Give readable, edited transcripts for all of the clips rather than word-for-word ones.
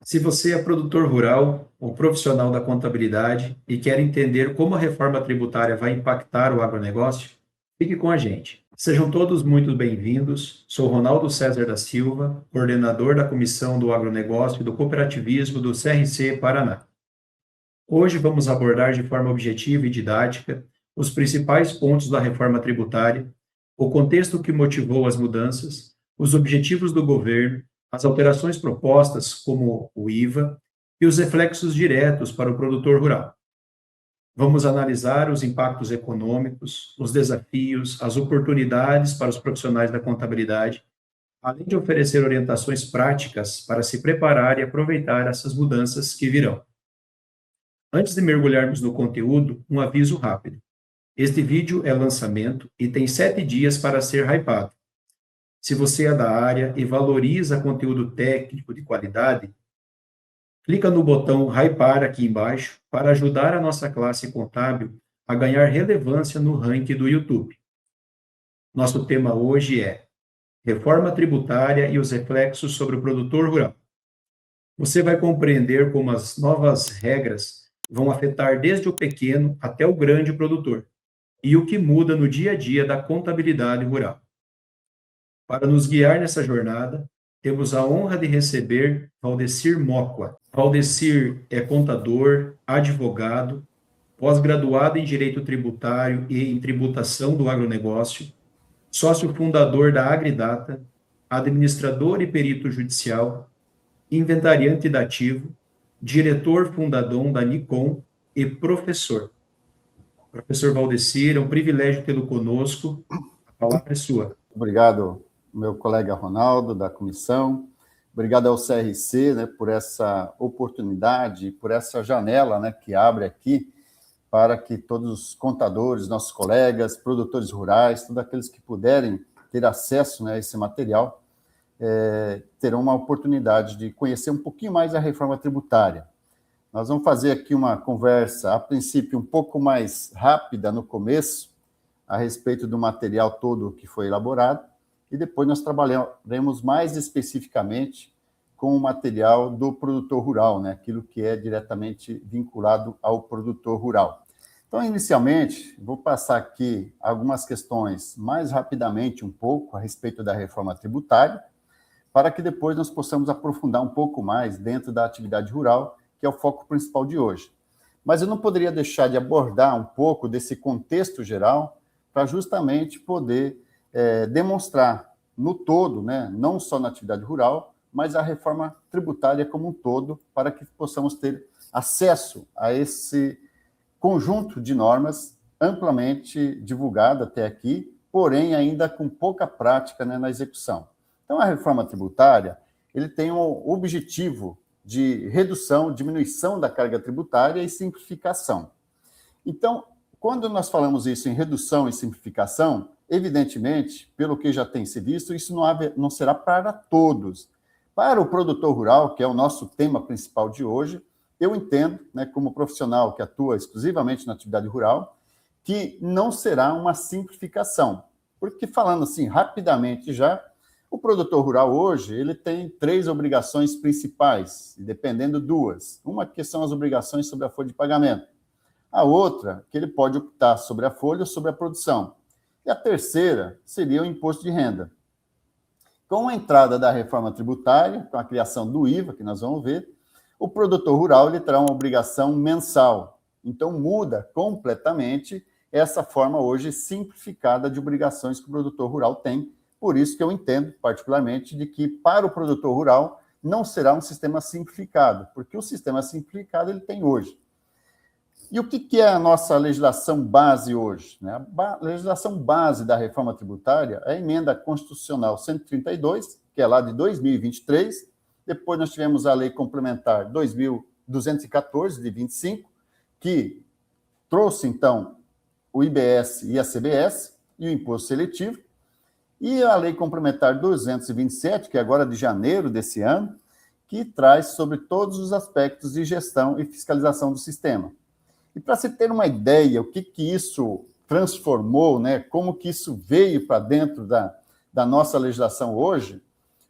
Se você é produtor rural ou profissional da contabilidade e quer entender como a reforma tributária vai impactar o agronegócio, fique com a gente. Sejam todos muito bem-vindos. Sou Ronaldo César da Silva, coordenador da Comissão do Agronegócio e do Cooperativismo do CRC Paraná. Hoje vamos abordar de forma objetiva e didática os principais pontos da reforma tributária, o contexto que motivou as mudanças, os objetivos do governo, as alterações propostas, como o IVA, e os reflexos diretos para o produtor rural. Vamos analisar os impactos econômicos, os desafios, as oportunidades para os profissionais da contabilidade, além de oferecer orientações práticas para se preparar e aproveitar essas mudanças que virão. Antes de mergulharmos no conteúdo, um aviso rápido. Este vídeo é lançamento e tem 7 dias para ser hypado. Se você é da área e valoriza conteúdo técnico de qualidade, clica no botão hypar aqui embaixo para ajudar a nossa classe contábil a ganhar relevância no ranking do YouTube. Nosso tema hoje é Reforma Tributária e os reflexos sobre o produtor rural. Você vai compreender como as novas regras vão afetar desde o pequeno até o grande produtor e o que muda no dia a dia da contabilidade rural. Para nos guiar nessa jornada, temos a honra de receber Valdecir Mocua. Valdecir é contador, advogado, pós-graduado em Direito Tributário e em Tributação do Agronegócio, sócio fundador da Agridata, administrador e perito judicial, inventariante dativo, diretor fundador da Nikon e professor. Professor Valdecir, é um privilégio tê-lo conosco. A palavra é sua. Obrigado, meu colega Ronaldo, da comissão. Obrigado ao CRC, né, por essa oportunidade, por essa janela, né, que abre aqui para que todos os contadores, nossos colegas, produtores rurais, todos aqueles que puderem ter acesso, né, a esse material, terão uma oportunidade de conhecer um pouquinho mais a reforma tributária. Nós vamos fazer aqui uma conversa, a princípio, um pouco mais rápida no começo, a respeito do material todo que foi elaborado, e depois nós trabalharemos mais especificamente com o material do produtor rural, né? Aquilo que é diretamente vinculado ao produtor rural. Então, inicialmente, vou passar aqui algumas questões mais rapidamente um pouco a respeito da reforma tributária, para que depois nós possamos aprofundar um pouco mais dentro da atividade rural, que é o foco principal de hoje. Mas eu não poderia deixar de abordar um pouco desse contexto geral para justamente poder demonstrar no todo, né, não só na atividade rural, mas a reforma tributária como um todo, para que possamos ter acesso a esse conjunto de normas amplamente divulgado até aqui, porém ainda com pouca prática, né, na execução. Então, a reforma tributária ele tem um objetivo de redução, diminuição da carga tributária e simplificação. Então, quando nós falamos isso em redução e simplificação, evidentemente, pelo que já tem se visto, isso não será para todos. Para o produtor rural, que é o nosso tema principal de hoje, eu entendo, né, como profissional que atua exclusivamente na atividade rural, que não será uma simplificação. Porque, falando assim rapidamente já, o produtor rural hoje ele tem 3 obrigações principais, dependendo 2. Uma que são as obrigações sobre a folha de pagamento. A outra, que ele pode optar sobre a folha ou sobre a produção. E a terceira seria o imposto de renda. Com a entrada da reforma tributária, com a criação do IVA, que nós vamos ver, o produtor rural ele terá uma obrigação mensal. Então, muda completamente essa forma hoje simplificada de obrigações que o produtor rural tem. Por isso que eu entendo, particularmente, de que para o produtor rural não será um sistema simplificado, porque o sistema simplificado ele tem hoje. E o que é a nossa legislação base hoje? A legislação base da reforma tributária é a emenda constitucional 132, que é lá de 2023. Depois nós tivemos a lei complementar 2214, de 25, que trouxe, então, o IBS e a CBS e o imposto seletivo. E a lei complementar 227, que é agora de janeiro desse ano, que traz sobre todos os aspectos de gestão e fiscalização do sistema. E para você ter uma ideia, o que isso transformou, né, como que isso veio para dentro da nossa legislação hoje,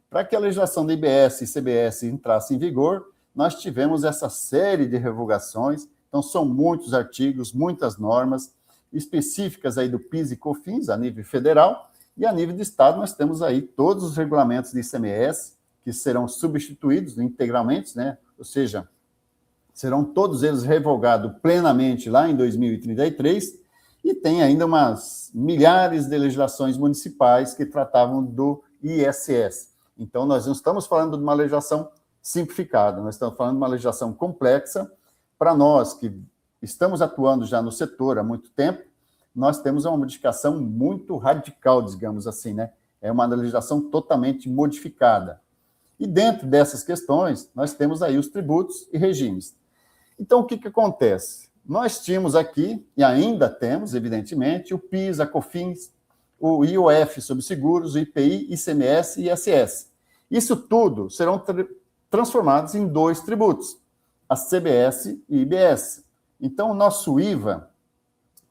para que a legislação da IBS e CBS entrasse em vigor, nós tivemos essa série de revogações. Então, são muitos artigos, muitas normas específicas aí do PIS e COFINS, a nível federal, e a nível de Estado nós temos aí todos os regulamentos de ICMS, que serão substituídos integralmente, né? Ou seja, serão todos eles revogados plenamente lá em 2033, e tem ainda umas milhares de legislações municipais que tratavam do ISS. Então, nós não estamos falando de uma legislação simplificada, nós estamos falando de uma legislação complexa. Para nós que estamos atuando já no setor há muito tempo, nós temos uma modificação muito radical, digamos assim, né? É uma legislação totalmente modificada. E dentro dessas questões, nós temos aí os tributos e regimes. Então, o que acontece? Nós tínhamos aqui, e ainda temos, evidentemente, o PIS, a COFINS, o IOF sobre seguros, o IPI, ICMS e ISS. Isso tudo serão transformados em 2 tributos, a CBS e IBS. Então, o nosso IVA,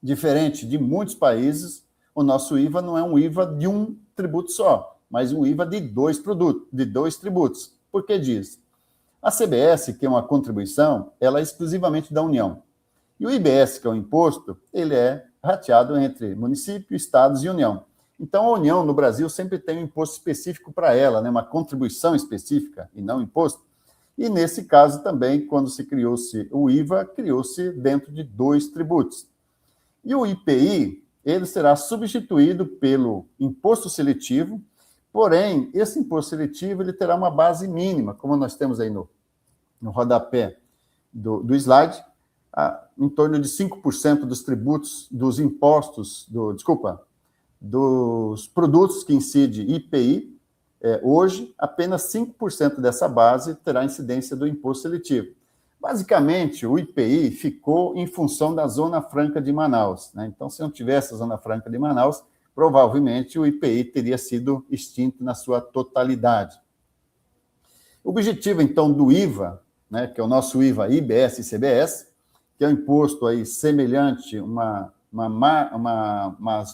diferente de muitos países, o nosso IVA não é um IVA de um tributo só, mas um IVA de 2 tributos. Por que disso? A CBS, que é uma contribuição, ela é exclusivamente da União. E o IBS, que é o imposto, ele é rateado entre município, estados e União. Então, a União, no Brasil, sempre tem um imposto específico para ela, né? Uma contribuição específica e não imposto. E, nesse caso, também, quando se criou-se o IVA, criou-se dentro de 2 tributos. E o IPI, ele será substituído pelo imposto seletivo, porém, esse imposto seletivo ele terá uma base mínima, como nós temos aí no rodapé do slide, em torno de 5% dos tributos, dos impostos, dos produtos que incide IPI, hoje, apenas 5% dessa base terá incidência do imposto seletivo. Basicamente, o IPI ficou em função da Zona Franca de Manaus, né? Então, se não tivesse a Zona Franca de Manaus, provavelmente o IPI teria sido extinto na sua totalidade. O objetivo, então, do IVA, né, que é o nosso IVA, IBS e CBS, que é um imposto aí semelhante, umas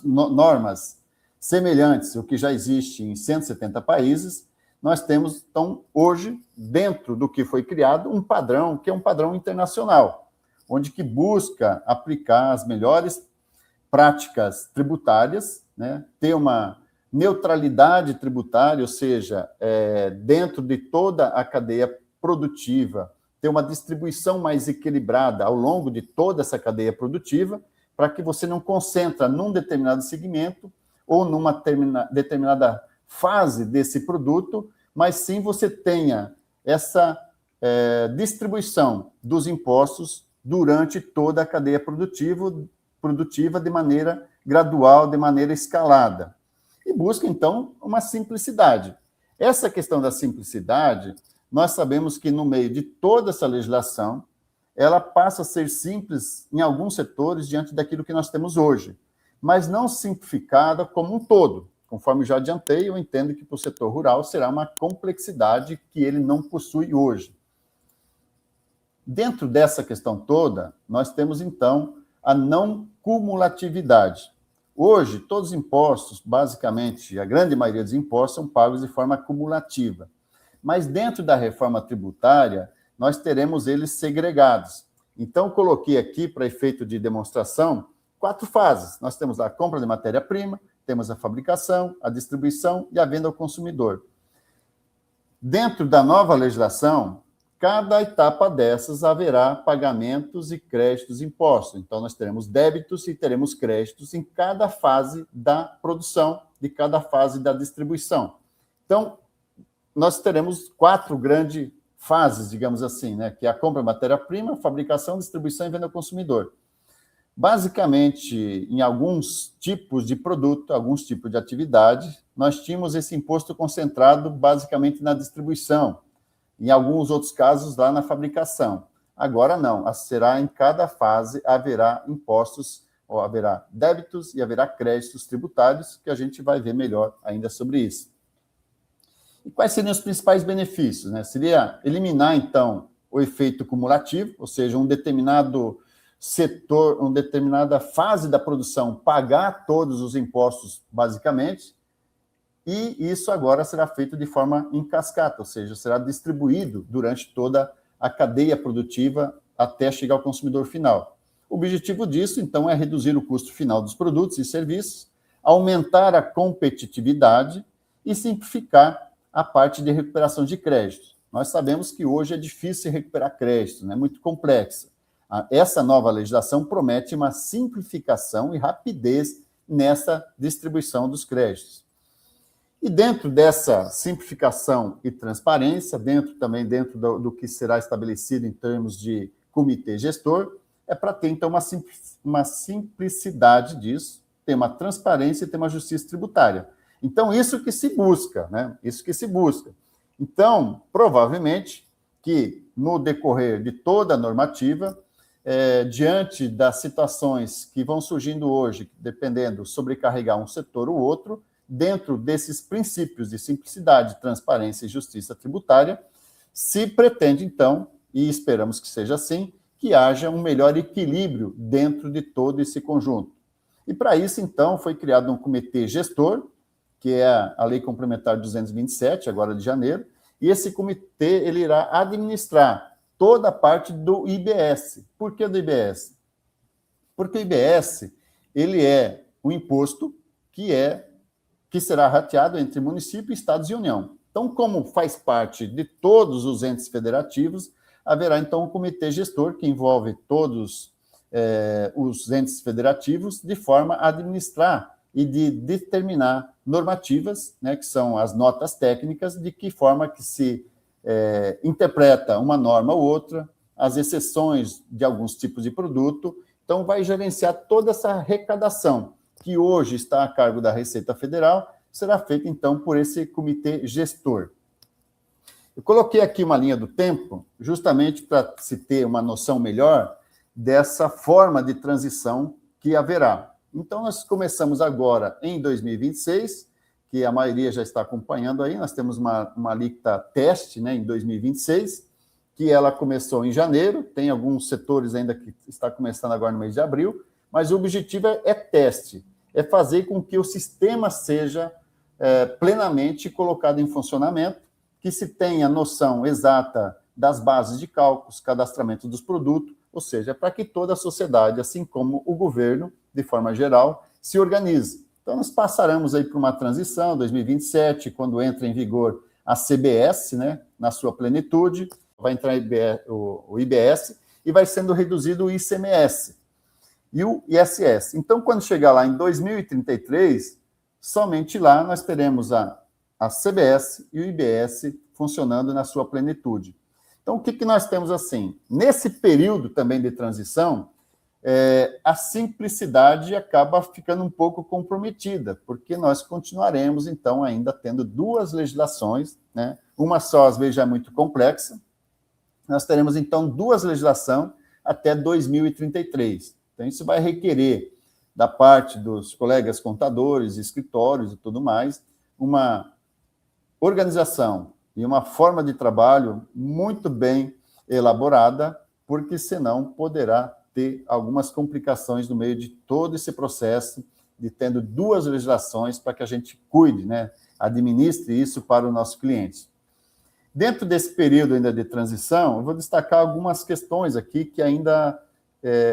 normas semelhantes ao que já existe em 170 países, nós temos, então, hoje, dentro do que foi criado, um padrão, que é um padrão internacional, onde que busca aplicar as melhores práticas tributárias, né, ter uma neutralidade tributária, ou seja, dentro de toda a cadeia produtiva, ter uma distribuição mais equilibrada ao longo de toda essa cadeia produtiva, para que você não concentre num determinado segmento ou numa determinada fase desse produto, mas sim você tenha essa distribuição dos impostos durante toda a cadeia produtiva de maneira gradual, de maneira escalada. E busca, então, uma simplicidade. Essa questão da simplicidade, nós sabemos que no meio de toda essa legislação, ela passa a ser simples em alguns setores diante daquilo que nós temos hoje, mas não simplificada como um todo. Conforme já adiantei, eu entendo que para o setor rural será uma complexidade que ele não possui hoje. Dentro dessa questão toda, nós temos, então, a não cumulatividade. Hoje, todos os impostos, basicamente, a grande maioria dos impostos são pagos de forma cumulativa. Mas dentro da reforma tributária, nós teremos eles segregados. Então, coloquei aqui, para efeito de demonstração, 4 fases. Nós temos a compra de matéria-prima, temos a fabricação, a distribuição e a venda ao consumidor. Dentro da nova legislação, cada etapa dessas haverá pagamentos e créditos impostos. Então, nós teremos débitos e teremos créditos em cada fase da produção, de cada fase da distribuição. Então, nós teremos 4 grandes fases, digamos assim, né? Que é a compra de matéria-prima, fabricação, distribuição e venda ao consumidor. Basicamente, em alguns tipos de produto, alguns tipos de atividade, nós tínhamos esse imposto concentrado basicamente na distribuição, em alguns outros casos lá na fabricação. Agora não, será em cada fase haverá impostos, ou haverá débitos e haverá créditos tributários, que a gente vai ver melhor ainda sobre isso. E quais seriam os principais benefícios, né? Seria eliminar, então, o efeito cumulativo, ou seja, um determinado setor, uma determinada fase da produção pagar todos os impostos, basicamente, e isso agora será feito de forma em cascata, ou seja, será distribuído durante toda a cadeia produtiva até chegar ao consumidor final. O objetivo disso, então, é reduzir o custo final dos produtos e serviços, aumentar a competitividade e simplificar a parte de recuperação de créditos. Nós sabemos que hoje é difícil recuperar créditos, é muito complexa. Essa nova legislação promete uma simplificação e rapidez nessa distribuição dos créditos. E dentro dessa simplificação e transparência, dentro do que será estabelecido em termos de comitê gestor, é para ter, então, uma simplicidade disso, ter uma transparência e ter uma justiça tributária. Então, isso que se busca, né? Isso que se busca. Então, provavelmente, que no decorrer de toda a normativa, diante das situações que vão surgindo hoje, dependendo, sobrecarregar um setor ou outro, dentro desses princípios de simplicidade, transparência e justiça tributária, se pretende, então, e esperamos que seja assim, que haja um melhor equilíbrio dentro de todo esse conjunto. E para isso, então, foi criado um comitê gestor, que é a Lei Complementar 227, agora de janeiro, e esse comitê ele irá administrar toda a parte do IBS. Por que do IBS? Porque o IBS ele é um imposto que será rateado entre município, estados e União. Então, como faz parte de todos os entes federativos, haverá, então, um comitê gestor que envolve todos os entes federativos, de forma a administrar e de determinar normativas, né, que são as notas técnicas, de que forma que se interpreta uma norma ou outra, as exceções de alguns tipos de produto. Então, vai gerenciar toda essa arrecadação, que hoje está a cargo da Receita Federal, será feita, então, por esse comitê gestor. Eu coloquei aqui uma linha do tempo, justamente para se ter uma noção melhor dessa forma de transição que haverá. Então, nós começamos agora em 2026, que a maioria já está acompanhando aí, nós temos uma alíquota teste, né, em 2026, que ela começou em janeiro, tem alguns setores ainda que está começando agora no mês de abril, mas o objetivo é teste, é fazer com que o sistema seja plenamente colocado em funcionamento, que se tenha noção exata das bases de cálculos, cadastramento dos produtos, ou seja, para que toda a sociedade, assim como o governo, de forma geral, se organize. Então, nós passaremos aí por uma transição, 2027, quando entra em vigor a CBS, né, na sua plenitude, vai entrar o IBS e vai sendo reduzido o ICMS e o ISS. Então, quando chegar lá em 2033, somente lá nós teremos a CBS e o IBS funcionando na sua plenitude. Então, o que nós temos assim? Nesse período também de transição, a simplicidade acaba ficando um pouco comprometida, porque nós continuaremos, então, ainda tendo duas legislações, né? Uma só, às vezes, já é muito complexa. Nós teremos, então, duas legislações até 2033. Então, isso vai requerer, da parte dos colegas contadores, escritórios e tudo mais, uma organização e uma forma de trabalho muito bem elaborada, porque senão poderá ter algumas complicações no meio de todo esse processo de tendo duas legislações para que a gente cuide, né, administre isso para os nossos clientes. Dentro desse período ainda de transição, eu vou destacar algumas questões aqui que ainda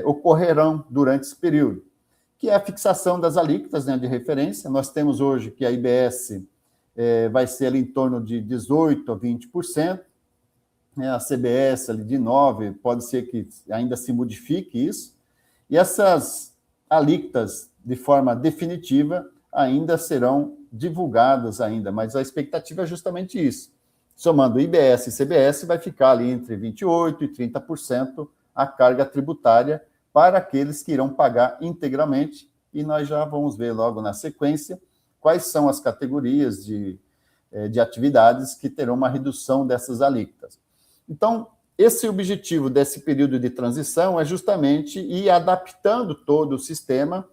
ocorrerão durante esse período, que é a fixação das alíquotas, né, de referência. Nós temos hoje que a IBS vai ser ali em torno de 18% a 20%, né, a CBS ali de 9%, pode ser que ainda se modifique isso, e essas alíquotas, de forma definitiva, ainda serão divulgadas ainda, mas a expectativa é justamente isso. Somando IBS e CBS, vai ficar ali entre 28% e 30% a carga tributária para aqueles que irão pagar integralmente, e nós já vamos ver logo na sequência quais são as categorias de atividades que terão uma redução dessas alíquotas. Então, esse objetivo desse período de transição é justamente ir adaptando todo o sistema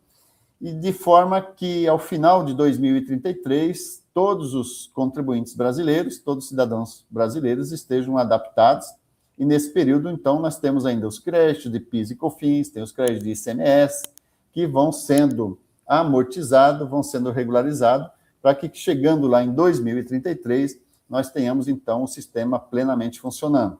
e de forma que, ao final de 2033, todos os contribuintes brasileiros, todos os cidadãos brasileiros estejam adaptados. E nesse período, então, nós temos ainda os créditos de PIS e COFINS, tem os créditos de ICMS, que vão sendo amortizados, vão sendo regularizados, para que, chegando lá em 2033, nós tenhamos, então, o sistema plenamente funcionando.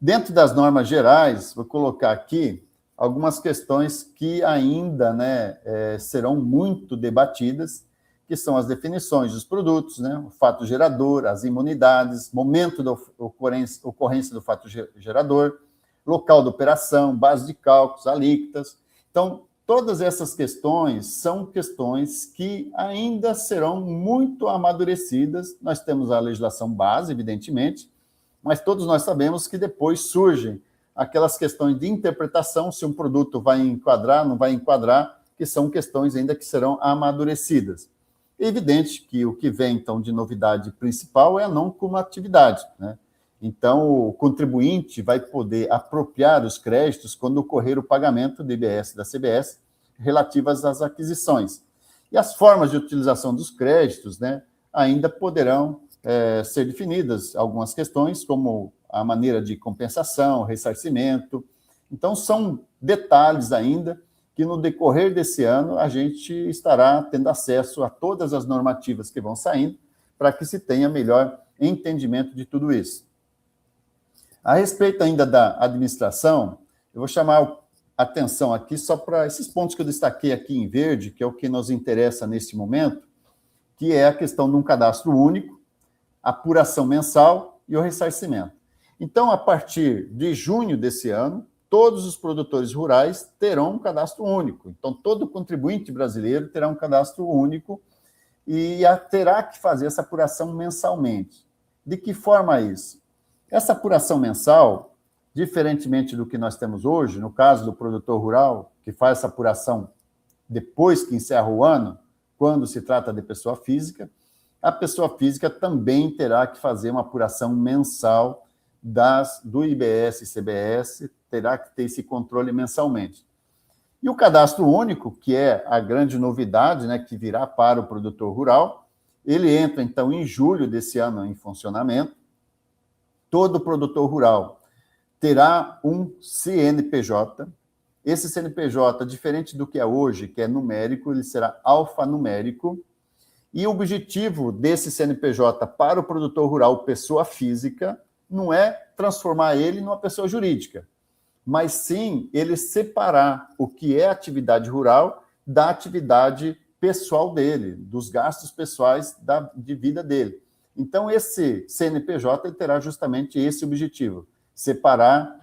Dentro das normas gerais, vou colocar aqui algumas questões que ainda, né, serão muito debatidas, que são as definições dos produtos, né, o fato gerador, as imunidades, momento da ocorrência do fato gerador, local de operação, base de cálculos, alíquotas. Então, todas essas questões são questões que ainda serão muito amadurecidas. Nós temos a legislação base, evidentemente, mas todos nós sabemos que depois surgem aquelas questões de interpretação, se um produto vai enquadrar, não vai enquadrar, que são questões ainda que serão amadurecidas. É evidente que o que vem, então, de novidade principal é a não cumulatividade, né? Então, o contribuinte vai poder apropriar os créditos quando ocorrer o pagamento do IBS e da CBS relativas às aquisições. E as formas de utilização dos créditos, né, ainda poderão ser definidas algumas questões, como a maneira de compensação, ressarcimento. Então, são detalhes ainda que, no decorrer desse ano, a gente estará tendo acesso a todas as normativas que vão saindo, para que se tenha melhor entendimento de tudo isso. A respeito ainda da administração, eu vou chamar a atenção aqui só para esses pontos que eu destaquei aqui em verde, que é o que nos interessa neste momento, que é a questão de um cadastro único, apuração mensal e o ressarcimento. Então, a partir de junho desse ano, todos os produtores rurais terão um cadastro único. Então, todo contribuinte brasileiro terá um cadastro único e terá que fazer essa apuração mensalmente. De que forma isso? Essa apuração mensal, diferentemente do que nós temos hoje, no caso do produtor rural, que faz essa apuração depois que encerra o ano, quando se trata de pessoa física, a pessoa física também terá que fazer uma apuração mensal do IBS e CBS, terá que ter esse controle mensalmente. E o cadastro único, que é a grande novidade, né, que virá para o produtor rural, ele entra, então, em julho desse ano em funcionamento. Todo produtor rural terá um CNPJ. Esse CNPJ, diferente do que é hoje, que é numérico, ele será alfanumérico. E o objetivo desse CNPJ para o produtor rural, pessoa física, não é transformar ele numa pessoa jurídica, mas sim ele separar o que é atividade rural da atividade pessoal dele, dos gastos pessoais de vida dele. Então, esse CNPJ ele terá justamente esse objetivo, separar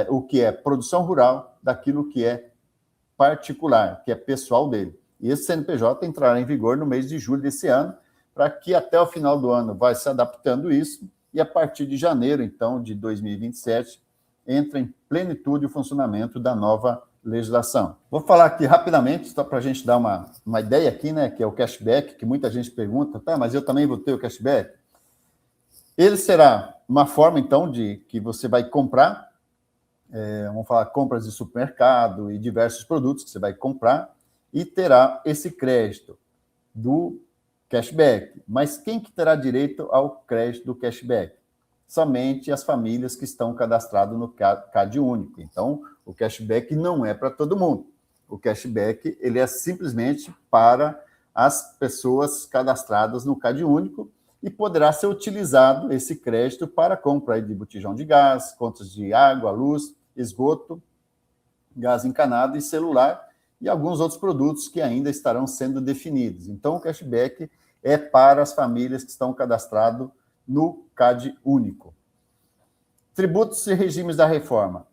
o que é produção rural daquilo que é particular, que é pessoal dele. E esse CNPJ entrará em vigor no mês de julho desse ano, para que até o final do ano vai se adaptando isso, e a partir de janeiro, então, de 2027, entra em plenitude o funcionamento da nova legislação. Vou falar aqui rapidamente, só para a gente dar uma ideia aqui, né, que é o cashback, que muita gente pergunta, tá, mas eu também vou ter o cashback. Ele será uma forma, então, de que você vai comprar, vamos falar compras de supermercado e diversos produtos que você vai comprar, e terá esse crédito do cashback. Mas quem que terá direito ao crédito do cashback? Somente as famílias que estão cadastradas no CAD único. Então, o cashback não é para todo mundo. O cashback ele é simplesmente para as pessoas cadastradas no CAD único e poderá ser utilizado esse crédito para compra de botijão de gás, contas de água, luz, esgoto, gás encanado e celular, e alguns outros produtos que ainda estarão sendo definidos. Então, o cashback é para as famílias que estão cadastradas no CAD único. Tributos e regimes da reforma.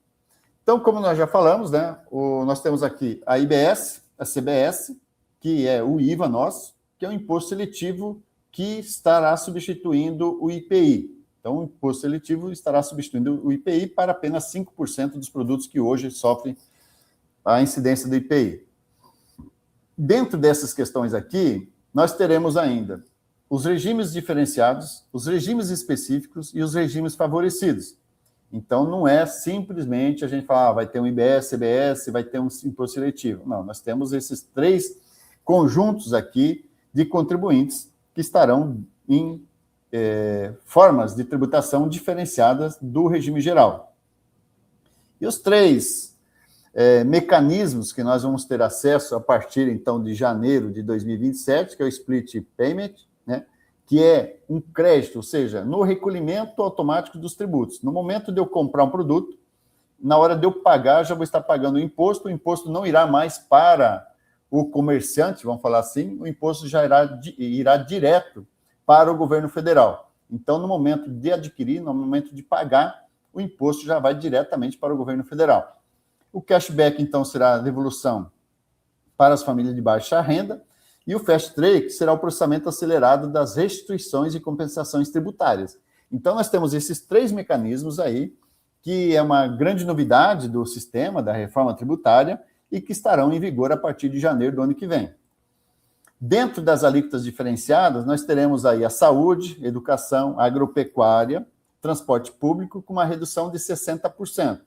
Então, como nós já falamos, né, nós temos aqui a IBS, a CBS, que é o IVA nosso, que é um imposto seletivo que estará substituindo o IPI. Então, o imposto seletivo estará substituindo o IPI para apenas 5% dos produtos que hoje sofrem a incidência do IPI. Dentro dessas questões aqui, nós teremos ainda os regimes diferenciados, os regimes específicos e os regimes favorecidos. Então, não é simplesmente a gente falar, vai ter um IBS, CBS, vai ter um imposto seletivo. Não, nós temos esses 3 conjuntos aqui de contribuintes que estarão em formas de tributação diferenciadas do regime geral. E os 3 mecanismos que nós vamos ter acesso a partir, então, de janeiro de 2027, que é o Split Payment, né, que é um crédito, ou seja, no recolhimento automático dos tributos. No momento de eu comprar um produto, na hora de eu pagar, já vou estar pagando o imposto não irá mais para o comerciante, vamos falar assim, o imposto já irá direto para o governo federal. Então, no momento de adquirir, no momento de pagar, o imposto já vai diretamente para o governo federal. O cashback, então, será a devolução para as famílias de baixa renda, e o fast track será o processamento acelerado das restituições e compensações tributárias. Então, nós temos esses 3 mecanismos aí, que é uma grande novidade do sistema, da reforma tributária, e que estarão em vigor a partir de janeiro do ano que vem. Dentro das alíquotas diferenciadas, nós teremos aí a saúde, educação, agropecuária, transporte público, com uma redução de 60%.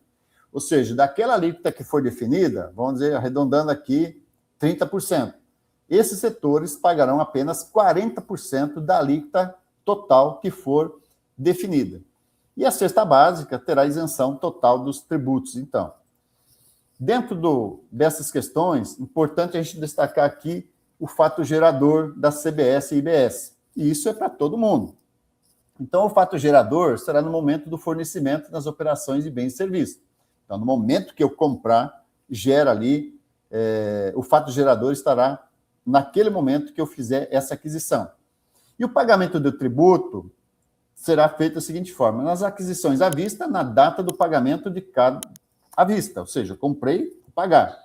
Ou seja, daquela alíquota que for definida, vamos dizer, arredondando aqui, 30%. Esses setores pagarão apenas 40% da alíquota total que for definida. E a cesta básica terá isenção total dos tributos, então. Dentro dessas questões, importante a gente destacar aqui o fato gerador da CBS e IBS. E isso é para todo mundo. Então, o fato gerador será no momento do fornecimento das operações de bens e serviços. Então, no momento que eu comprar, gera ali, o fato gerador estará naquele momento que eu fizer essa aquisição. E o pagamento do tributo será feito da seguinte forma: nas aquisições à vista, na data do pagamento de cada à vista, ou seja, comprei, vou pagar.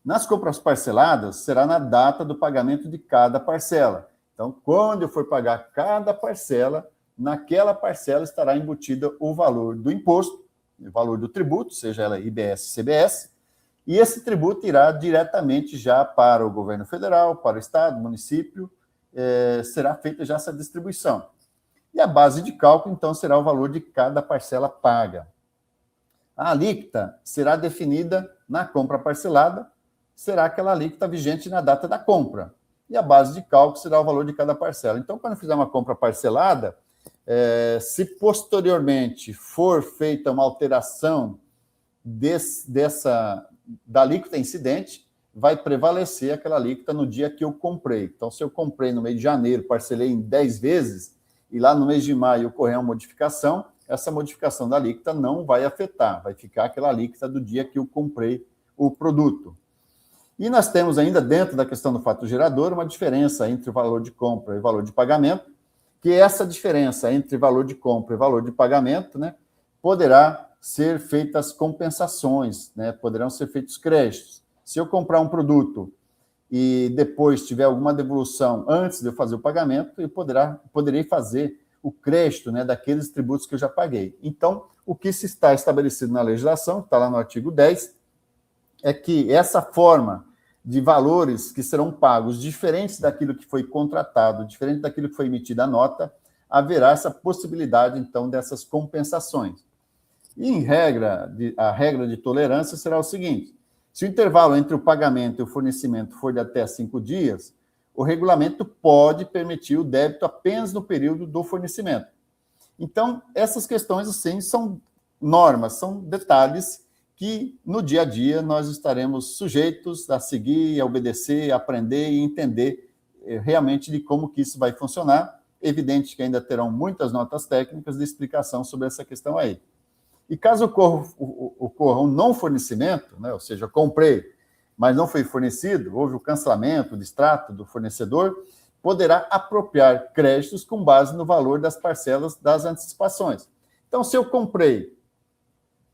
Nas compras parceladas, será na data do pagamento de cada parcela. Então, quando eu for pagar cada parcela, naquela parcela estará embutida o valor do imposto, o valor do tributo, seja ela IBS, CBS, e esse tributo irá diretamente já para o governo federal, para o estado, município, será feita já essa distribuição. E a base de cálculo, então, será o valor de cada parcela paga. A alíquota será definida na compra parcelada, será aquela alíquota vigente na data da compra. E a base de cálculo será o valor de cada parcela. Então, quando eu fizer uma compra parcelada, se posteriormente for feita uma alteração da alíquota incidente, vai prevalecer aquela alíquota no dia que eu comprei. Então, se eu comprei no mês de janeiro, parcelei em 10 vezes, e lá no mês de maio ocorrer uma modificação, essa modificação da alíquota não vai afetar, vai ficar aquela alíquota do dia que eu comprei o produto. E nós temos ainda, dentro da questão do fato gerador, uma diferença entre o valor de compra e o valor de pagamento, que essa diferença entre valor de compra e valor de pagamento, né, poderá ser feitas compensações, né, poderão ser feitos créditos. Se eu comprar um produto e depois tiver alguma devolução antes de eu fazer o pagamento, eu poderei fazer o crédito, né, daqueles tributos que eu já paguei. Então, o que se está estabelecido na legislação, está lá no artigo 10, é que essa forma de valores que serão pagos diferentes daquilo que foi contratado, diferente daquilo que foi emitida a nota, haverá essa possibilidade, então, dessas compensações. E, a regra de tolerância será o seguinte: se o intervalo entre o pagamento e o fornecimento for de até 5 dias, o regulamento pode permitir o débito apenas no período do fornecimento. Então, essas questões, assim, são normas, são detalhes que, no dia a dia, nós estaremos sujeitos a seguir, a obedecer, a aprender e entender realmente de como que isso vai funcionar. Evidente que ainda terão muitas notas técnicas de explicação sobre essa questão aí. E caso ocorra um não fornecimento, né, ou seja, comprei, mas não foi fornecido, houve o cancelamento, o distrato do fornecedor, poderá apropriar créditos com base no valor das parcelas das antecipações. Então, se eu comprei,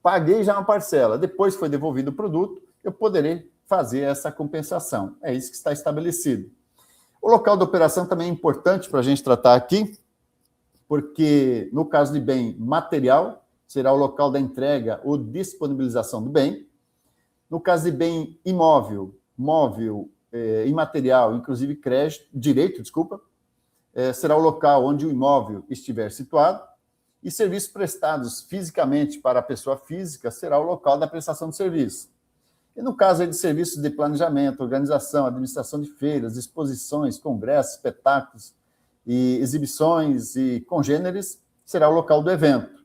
paguei já uma parcela, depois foi devolvido o produto, eu poderei fazer essa compensação. É isso que está estabelecido. O local da operação também é importante para a gente tratar aqui, porque no caso de bem material, será o local da entrega ou disponibilização do bem. No caso de bem imóvel, imaterial, inclusive direito, será o local onde o imóvel estiver situado. E serviços prestados fisicamente para a pessoa física será o local da prestação de serviço. E no caso de serviços de planejamento, organização, administração de feiras, exposições, congressos, espetáculos e exibições e congêneres, será o local do evento.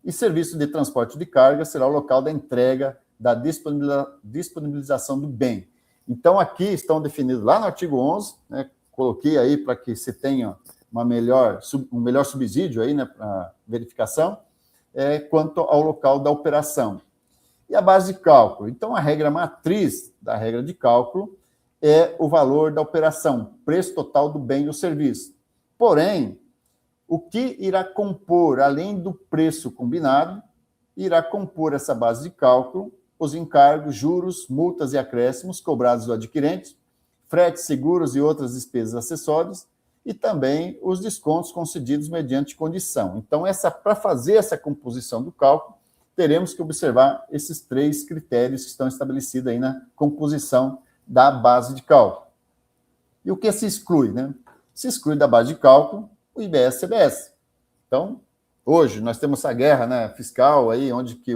E serviço de transporte de carga será o local da entrega, da disponibilização do bem. Então, aqui estão definidos lá no artigo 11, né, coloquei aí para que se tenha um melhor subsídio aí, né, para verificação, quanto ao local da operação. E a base de cálculo? Então, a regra matriz da regra de cálculo é o valor da operação, preço total do bem ou serviço. Porém, o que irá compor, além do preço combinado, irá compor essa base de cálculo os encargos, juros, multas e acréscimos cobrados do adquirente, fretes, seguros e outras despesas acessórias, e também os descontos concedidos mediante condição. Então, para fazer essa composição do cálculo, teremos que observar esses 3 critérios que estão estabelecidos aí na composição da base de cálculo. E o que se exclui, né? Se exclui da base de cálculo o IBS-CBS. Então, hoje nós temos essa guerra, né, fiscal aí, onde que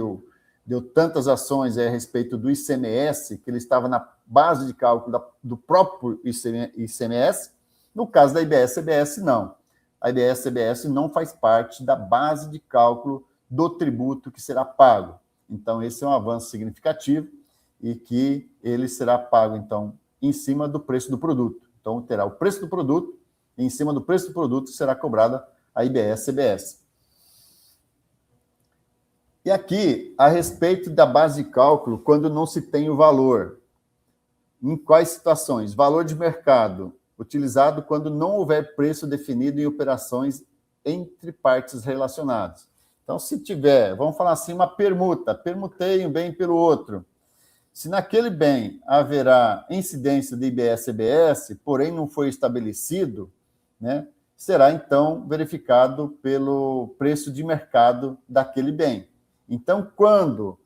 deu tantas ações a respeito do ICMS, que ele estava na base de cálculo do próprio ICMS. No caso da IBS-CBS, não. A IBS-CBS não faz parte da base de cálculo do tributo que será pago. Então, esse é um avanço significativo e que ele será pago, então, em cima do preço do produto. Então, terá o preço do produto e em cima do preço do produto será cobrada a IBS-CBS. E aqui, a respeito da base de cálculo, quando não se tem o valor, em quais situações? Valor de mercado, utilizado quando não houver preço definido em operações entre partes relacionadas. Então, se tiver, vamos falar assim, uma permuta, permutei um bem pelo outro. Se naquele bem haverá incidência de IBS-CBS, porém não foi estabelecido, né, será então verificado pelo preço de mercado daquele bem. Então, quando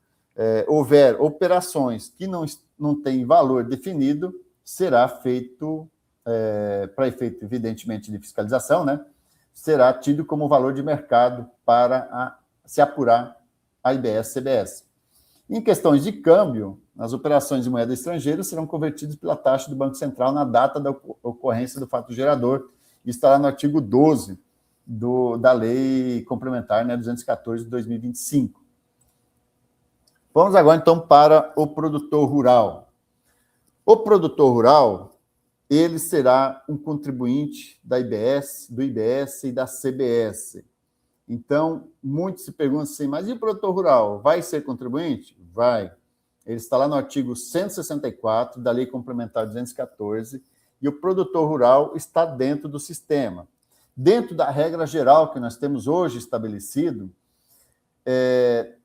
houver operações que não têm valor definido, será feito, para efeito, evidentemente, de fiscalização, né, será tido como valor de mercado para se apurar a IBS-CBS. Em questões de câmbio, as operações de moeda estrangeira serão convertidas pela taxa do Banco Central na data da ocorrência do fato gerador. Isso está lá no artigo 12 da Lei Complementar, né, 214 de 2025. Vamos agora, então, para o produtor rural. O produtor rural, ele será um contribuinte da IBS, do IBS e da CBS. Então, muitos se perguntam assim, mas e o produtor rural? Vai ser contribuinte? Vai. Ele está lá no artigo 164 da Lei Complementar 214, e o produtor rural está dentro do sistema. Dentro da regra geral que nós temos hoje estabelecido,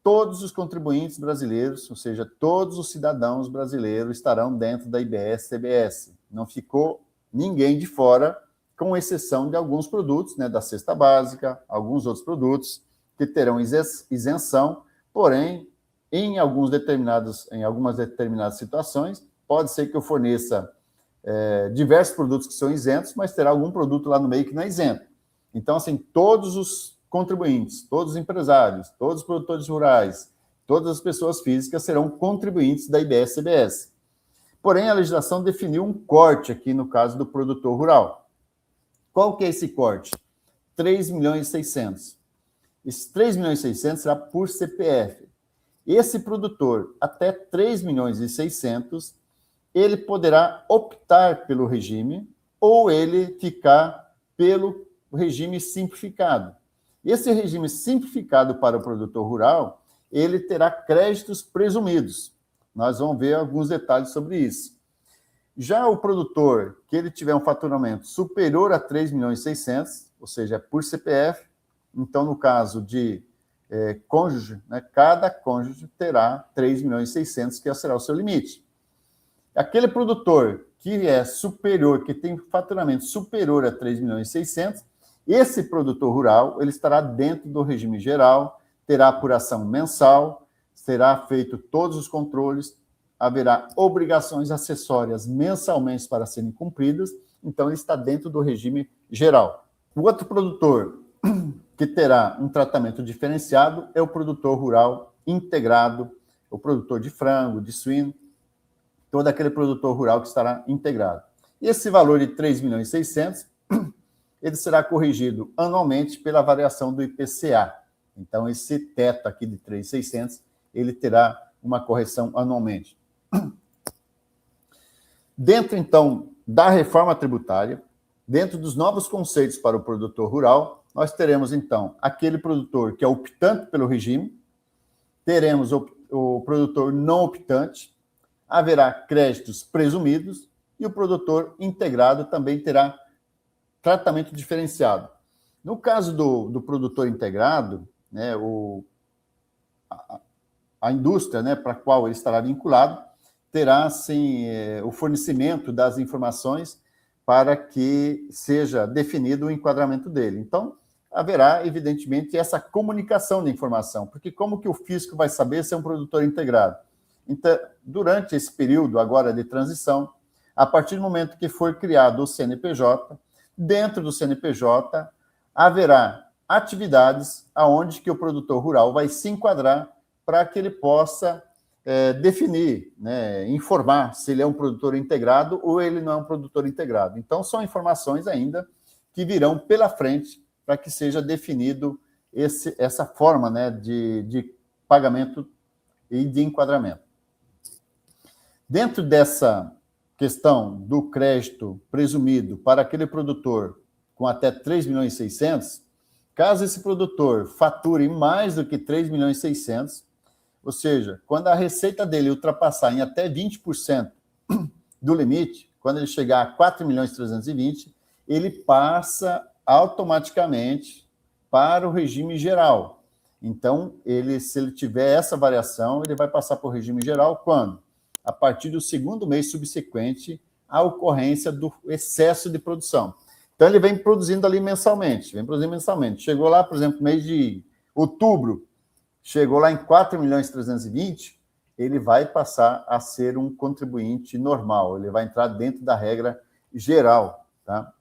todos os contribuintes brasileiros, ou seja, todos os cidadãos brasileiros estarão dentro da IBS-CBS. Não ficou ninguém de fora, com exceção de alguns produtos, né, da cesta básica, alguns outros produtos que terão isenção, porém, em algumas determinadas situações, pode ser que eu forneça diversos produtos que são isentos, mas terá algum produto lá no meio que não é isento. Então, assim, todos os contribuintes, todos os empresários, todos os produtores rurais, todas as pessoas físicas serão contribuintes da IBS-CBS. Porém, a legislação definiu um corte aqui no caso do produtor rural. Qual que é esse corte? 3.600.000. Esse 3.600.000 será por CPF. Esse produtor, até 3.600.000, ele poderá optar pelo regime ou ele ficar pelo regime simplificado. Esse regime simplificado para o produtor rural, ele terá créditos presumidos. Nós vamos ver alguns detalhes sobre isso. Já o produtor, que ele tiver um faturamento superior a 3.600.000, ou seja, por CPF, então, no caso de cônjuge, né, cada cônjuge terá 3.600.000, que será o seu limite. Aquele produtor que é superior, que tem faturamento superior a 3.600.000, esse produtor rural, ele estará dentro do regime geral, terá apuração mensal, será feito todos os controles, haverá obrigações acessórias mensalmente para serem cumpridas, então ele está dentro do regime geral. O outro produtor que terá um tratamento diferenciado é o produtor rural integrado, o produtor de frango, de suíno, todo aquele produtor rural que estará integrado. E esse valor de 3.600.000, ele será corrigido anualmente pela variação do IPCA. Então, esse teto aqui de 3.600, ele terá uma correção anualmente. Dentro, então, da reforma tributária, dentro dos novos conceitos para o produtor rural, nós teremos, então, aquele produtor que é optante pelo regime, teremos o produtor não optante, haverá créditos presumidos e o produtor integrado também terá tratamento diferenciado. No caso do produtor integrado, né, a indústria, né, para a qual ele estará vinculado terá, assim, o fornecimento das informações para que seja definido o enquadramento dele. Então, haverá, evidentemente, essa comunicação de informação, porque como que o fisco vai saber se é um produtor integrado? Então, durante esse período agora de transição, a partir do momento que for criado o CNPJ, dentro do CNPJ haverá atividades aonde que o produtor rural vai se enquadrar para que ele possa definir, né, informar se ele é um produtor integrado ou ele não é um produtor integrado. Então, são informações ainda que virão pela frente para que seja definido essa forma, né, de pagamento e de enquadramento. Dentro dessa questão do crédito presumido para aquele produtor com até 3 milhões e 600, caso esse produtor fature mais do que 3 milhões e 600, ou seja, quando a receita dele ultrapassar em até 20% do limite, quando ele chegar a 4 milhões e 320, ele passa automaticamente para o regime geral. Então, se ele tiver essa variação, ele vai passar para o regime geral quando? A partir do segundo mês subsequente à ocorrência do excesso de produção. Então, ele vem produzindo ali mensalmente, Chegou lá, por exemplo, mês de outubro, chegou lá em 4 milhões e 320, ele vai passar a ser um contribuinte normal, ele vai entrar dentro da regra geral, tá,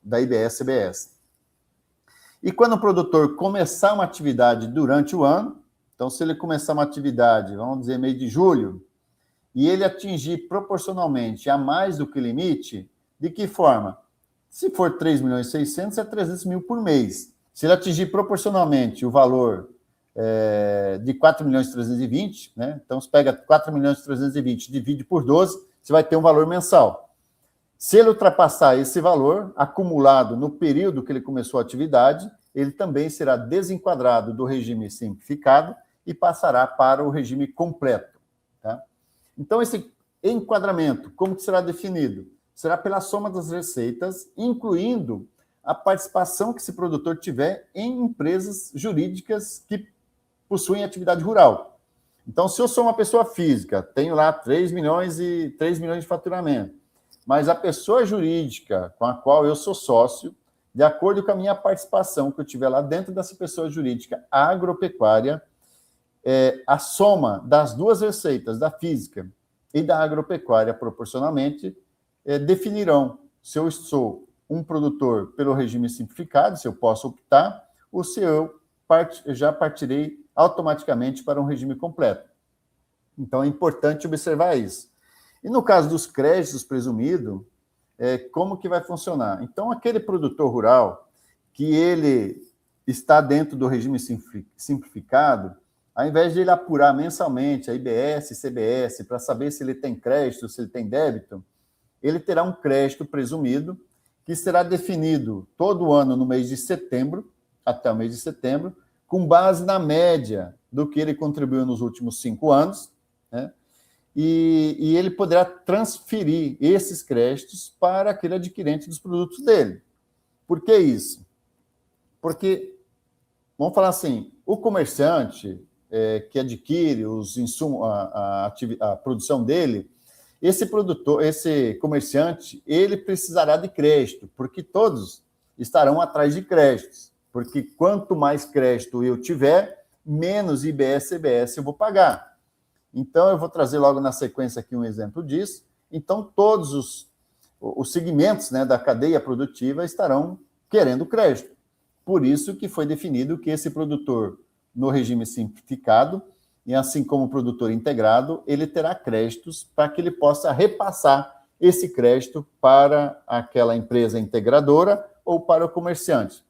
da IBS-CBS. E quando o produtor começar uma atividade durante o ano, então, se ele começar uma atividade, vamos dizer, mês de julho, e ele atingir proporcionalmente a mais do que o limite, de que forma? Se for 3 milhões e 600, é 300 mil por mês. Se ele atingir proporcionalmente o valor de 4 milhões e 320, né? Então, você pega 4 milhões e 320, divide por 12, você vai ter um valor mensal. Se ele ultrapassar esse valor, acumulado no período que ele começou a atividade, ele também será desenquadrado do regime simplificado e passará para o regime completo, tá? Então, esse enquadramento, como que será definido? Será pela soma das receitas, incluindo a participação que esse produtor tiver em empresas jurídicas que possuem atividade rural. Então, se eu sou uma pessoa física, tenho lá 3 milhões de faturamento, mas a pessoa jurídica com a qual eu sou sócio, de acordo com a minha participação que eu tiver lá dentro dessa pessoa jurídica agropecuária, a soma das duas receitas, da física e da agropecuária, proporcionalmente, definirão se eu sou um produtor pelo regime simplificado, se eu posso optar, ou se eu já partirei automaticamente para um regime completo. Então, é importante observar isso. E no caso dos créditos presumidos, como que vai funcionar? Então, aquele produtor rural que ele está dentro do regime simplificado, ao invés de ele apurar mensalmente a IBS e CBS para saber se ele tem crédito, se ele tem débito, ele terá um crédito presumido que será definido todo ano no mês de setembro, até o mês de setembro, com base na média do que ele contribuiu nos últimos 5 anos, né? E ele poderá transferir esses créditos para aquele adquirente dos produtos dele. Por que isso? Porque, vamos falar assim, o comerciante que adquire os insumos, a produção dele, esse comerciante, ele precisará de crédito, porque todos estarão atrás de créditos, porque quanto mais crédito eu tiver, menos IBS e CBS eu vou pagar. Então, eu vou trazer logo na sequência aqui um exemplo disso. Então, todos os segmentos, né, da cadeia produtiva estarão querendo crédito. Por isso que foi definido que esse produtor, no regime simplificado, e assim como o produtor integrado, ele terá créditos para que ele possa repassar esse crédito para aquela empresa integradora ou para o comerciante.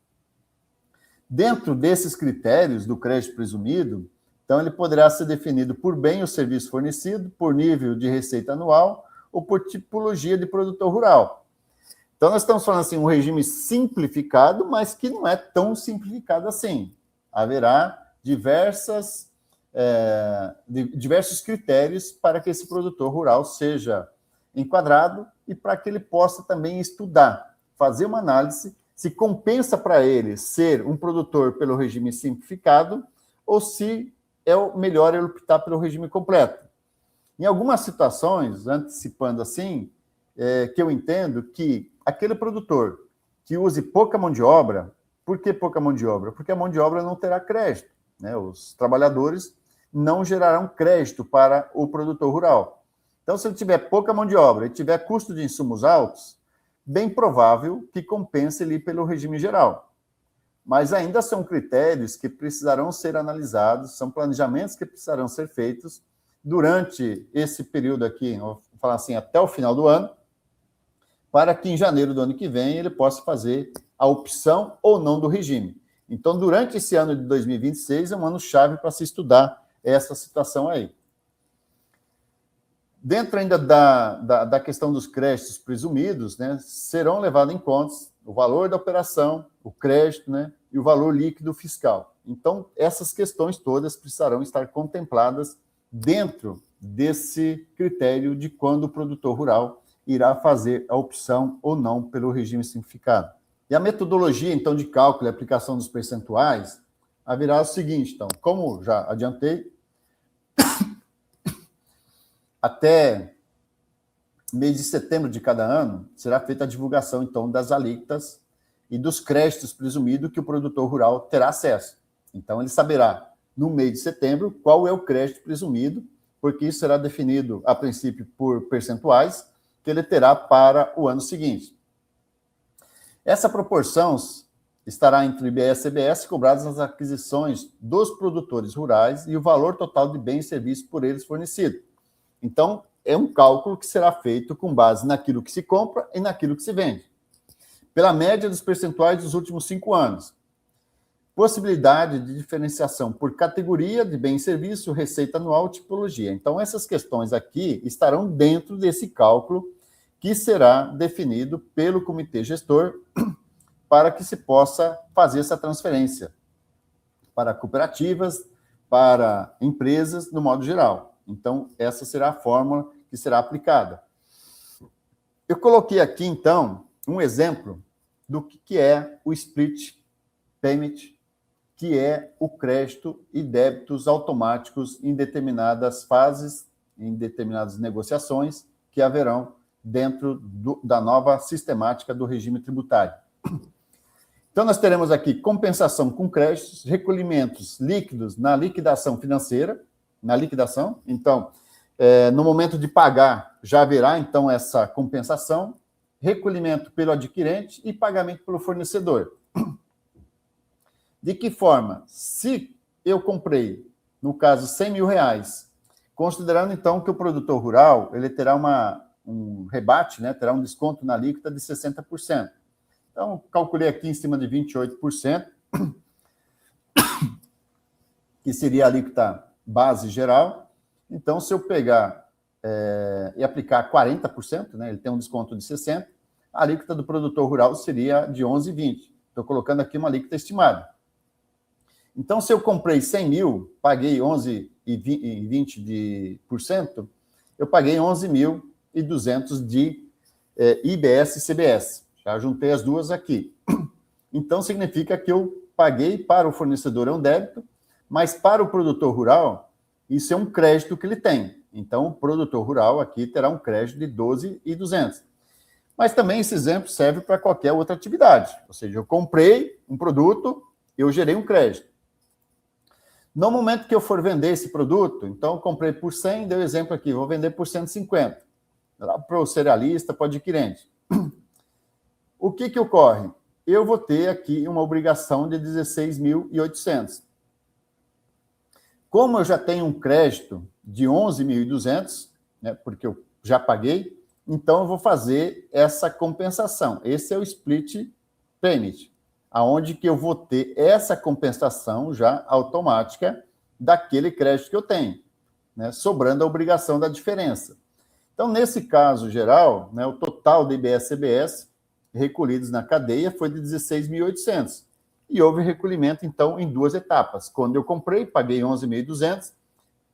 Dentro desses critérios do crédito presumido, então ele poderá ser definido por bem ou serviço fornecido, por nível de receita anual ou por tipologia de produtor rural. Então, nós estamos falando assim, um regime simplificado, mas que não é tão simplificado assim. Haverá diversos critérios para que esse produtor rural seja enquadrado e para que ele possa também estudar, fazer uma análise se compensa para ele ser um produtor pelo regime simplificado ou se é o melhor ele optar pelo regime completo. Em algumas situações, antecipando assim, que eu entendo que aquele produtor que use pouca mão de obra, por que pouca mão de obra? Porque a mão de obra não terá crédito, né? Os trabalhadores não gerarão crédito para o produtor rural. Então, se ele tiver pouca mão de obra e tiver custo de insumos altos, bem provável que compense ele pelo regime geral. Mas ainda são critérios que precisarão ser analisados, são planejamentos que precisarão ser feitos durante esse período aqui, vou falar assim, até o final do ano, para que em janeiro do ano que vem ele possa fazer a opção ou não do regime. Então, durante esse ano de 2026, é um ano chave para se estudar essa situação aí. Dentro ainda da questão dos créditos presumidos, né, serão levados em conta o valor da operação, o crédito, né, e o valor líquido fiscal. Então, essas questões todas precisarão estar contempladas dentro desse critério de quando o produtor rural irá fazer a opção ou não pelo regime simplificado. E a metodologia, então, de cálculo e aplicação dos percentuais haverá o seguinte, então, como já adiantei, até mês de setembro de cada ano, será feita a divulgação, então, das alíquotas e dos créditos presumidos que o produtor rural terá acesso. Então, ele saberá, no mês de setembro, qual é o crédito presumido, porque isso será definido, a princípio, por percentuais que ele terá para o ano seguinte. Essa proporção estará entre IBS e CBS cobradas nas aquisições dos produtores rurais e o valor total de bens e serviços por eles fornecido. Então, é um cálculo que será feito com base naquilo que se compra e naquilo que se vende. Pela média dos percentuais dos últimos 5 anos. Possibilidade de diferenciação por categoria de bem e serviço, receita anual e tipologia. Então, essas questões aqui estarão dentro desse cálculo que será definido pelo comitê gestor para que se possa fazer essa transferência para cooperativas, para empresas, no modo geral. Então, essa será a fórmula que será aplicada. Eu coloquei aqui, então, um exemplo do que é o split payment, que é o crédito e débitos automáticos em determinadas fases, em determinadas negociações que haverão dentro da nova sistemática do regime tributário. Então, nós teremos aqui compensação com créditos, recolhimentos líquidos na liquidação financeira, então, no momento de pagar, já haverá, então, essa compensação, recolhimento pelo adquirente e pagamento pelo fornecedor. De que forma? Se eu comprei, no caso, 100 mil reais, considerando, então, que o produtor rural ele terá um rebate, né, terá um desconto na alíquota de 60%. Então, calculei aqui em cima de 28%, que seria a alíquota base geral. Então, se eu pegar e aplicar 40%, né, ele tem um desconto de 60%, a alíquota do produtor rural seria de 11,20%. Estou colocando aqui uma alíquota estimada. Então, se eu comprei 100 mil, paguei 11,20%, eu paguei 11.200 de IBS e CBS. Já juntei as duas aqui. Então, significa que eu paguei para o fornecedor é um débito, mas para o produtor rural, isso é um crédito que ele tem. Então, o produtor rural aqui terá um crédito de 12.200. Mas também esse exemplo serve para qualquer outra atividade. Ou seja, eu comprei um produto, eu gerei um crédito. No momento que eu for vender esse produto, então eu comprei por 100, deu exemplo aqui, vou vender por 150. Lá para o cerealista, para o adquirente. O que ocorre? Eu vou ter aqui uma obrigação de 16.800. Como eu já tenho um crédito de 11.200, né, porque eu já paguei, então eu vou fazer essa compensação. Esse é o split payment, aonde que eu vou ter essa compensação já automática daquele crédito que eu tenho, né, sobrando a obrigação da diferença. Então, nesse caso geral, né, o total de IBS-CBS recolhidos na cadeia foi de 16.800. E houve recolhimento, então, em 2 etapas. Quando eu comprei, paguei 11.200,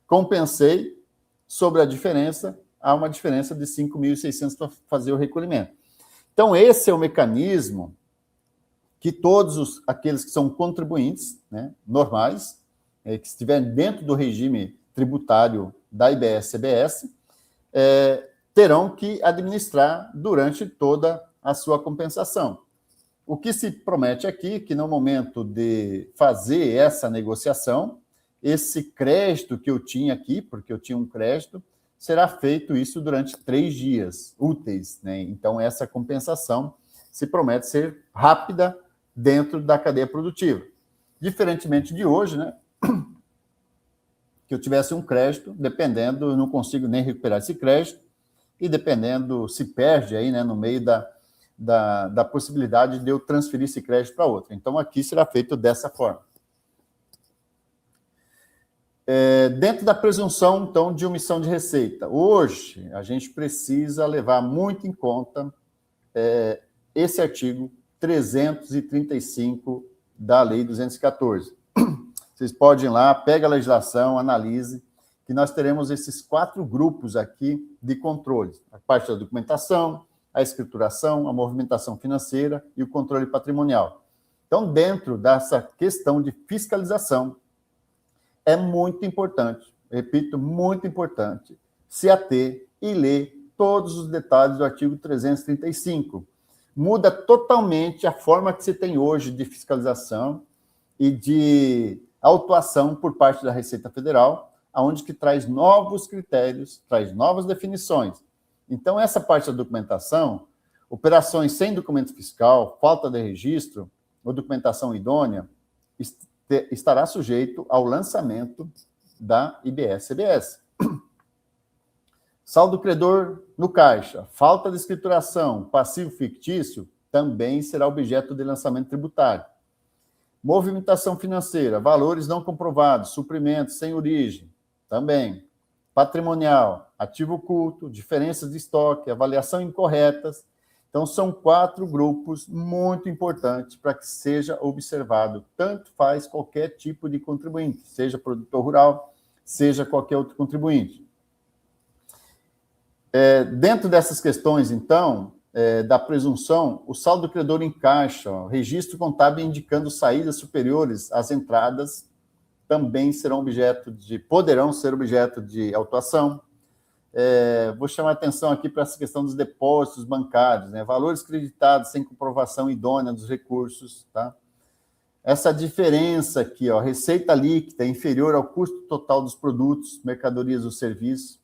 compensei sobre a diferença, há uma diferença de 5.600 para fazer o recolhimento. Então, esse é o mecanismo que todos aqueles que são contribuintes, né, normais, que estiverem dentro do regime tributário da IBS-CBS, terão que administrar durante toda a sua compensação. O que se promete aqui, que no momento de fazer essa negociação, esse crédito que eu tinha aqui, porque eu tinha um crédito, será feito isso durante 3 dias úteis, né? Então, essa compensação se promete ser rápida dentro da cadeia produtiva. Diferentemente de hoje, né? Que eu tivesse um crédito, dependendo, eu não consigo nem recuperar esse crédito, e dependendo, se perde aí, né, no meio da possibilidade de eu transferir esse crédito para outro. Então, aqui será feito dessa forma. Dentro da presunção, então, de omissão de receita. Hoje, a gente precisa levar muito em conta esse artigo 335 da Lei 214. Vocês podem ir lá, pega a legislação, analise, que nós teremos esses 4 grupos aqui de controles. A parte da documentação, a escrituração, a movimentação financeira e o controle patrimonial. Então, dentro dessa questão de fiscalização, é muito importante, repito, muito importante, se ater e ler todos os detalhes do artigo 335. Muda totalmente a forma que se tem hoje de fiscalização e de autuação por parte da Receita Federal, aonde que traz novos critérios, traz novas definições. Então, essa parte da documentação, operações sem documento fiscal, falta de registro ou documentação idônea, estará sujeito ao lançamento da IBS-CBS. Saldo credor no caixa, falta de escrituração, passivo fictício, também será objeto de lançamento tributário. Movimentação financeira, valores não comprovados, suprimentos sem origem, também. Patrimonial, ativo oculto, diferenças de estoque, avaliação incorretas. Então, são 4 grupos muito importantes para que seja observado. Tanto faz qualquer tipo de contribuinte, seja produtor rural, seja qualquer outro contribuinte. Dentro dessas questões, então, da presunção, o saldo credor em caixa, o registro contábil indicando saídas superiores às entradas, também poderão ser objeto de autuação. Vou chamar a atenção aqui para essa questão dos depósitos bancários, né? Valores creditados sem comprovação idônea dos recursos, tá? Essa diferença aqui, ó, receita líquida inferior ao custo total dos produtos, mercadorias ou serviços.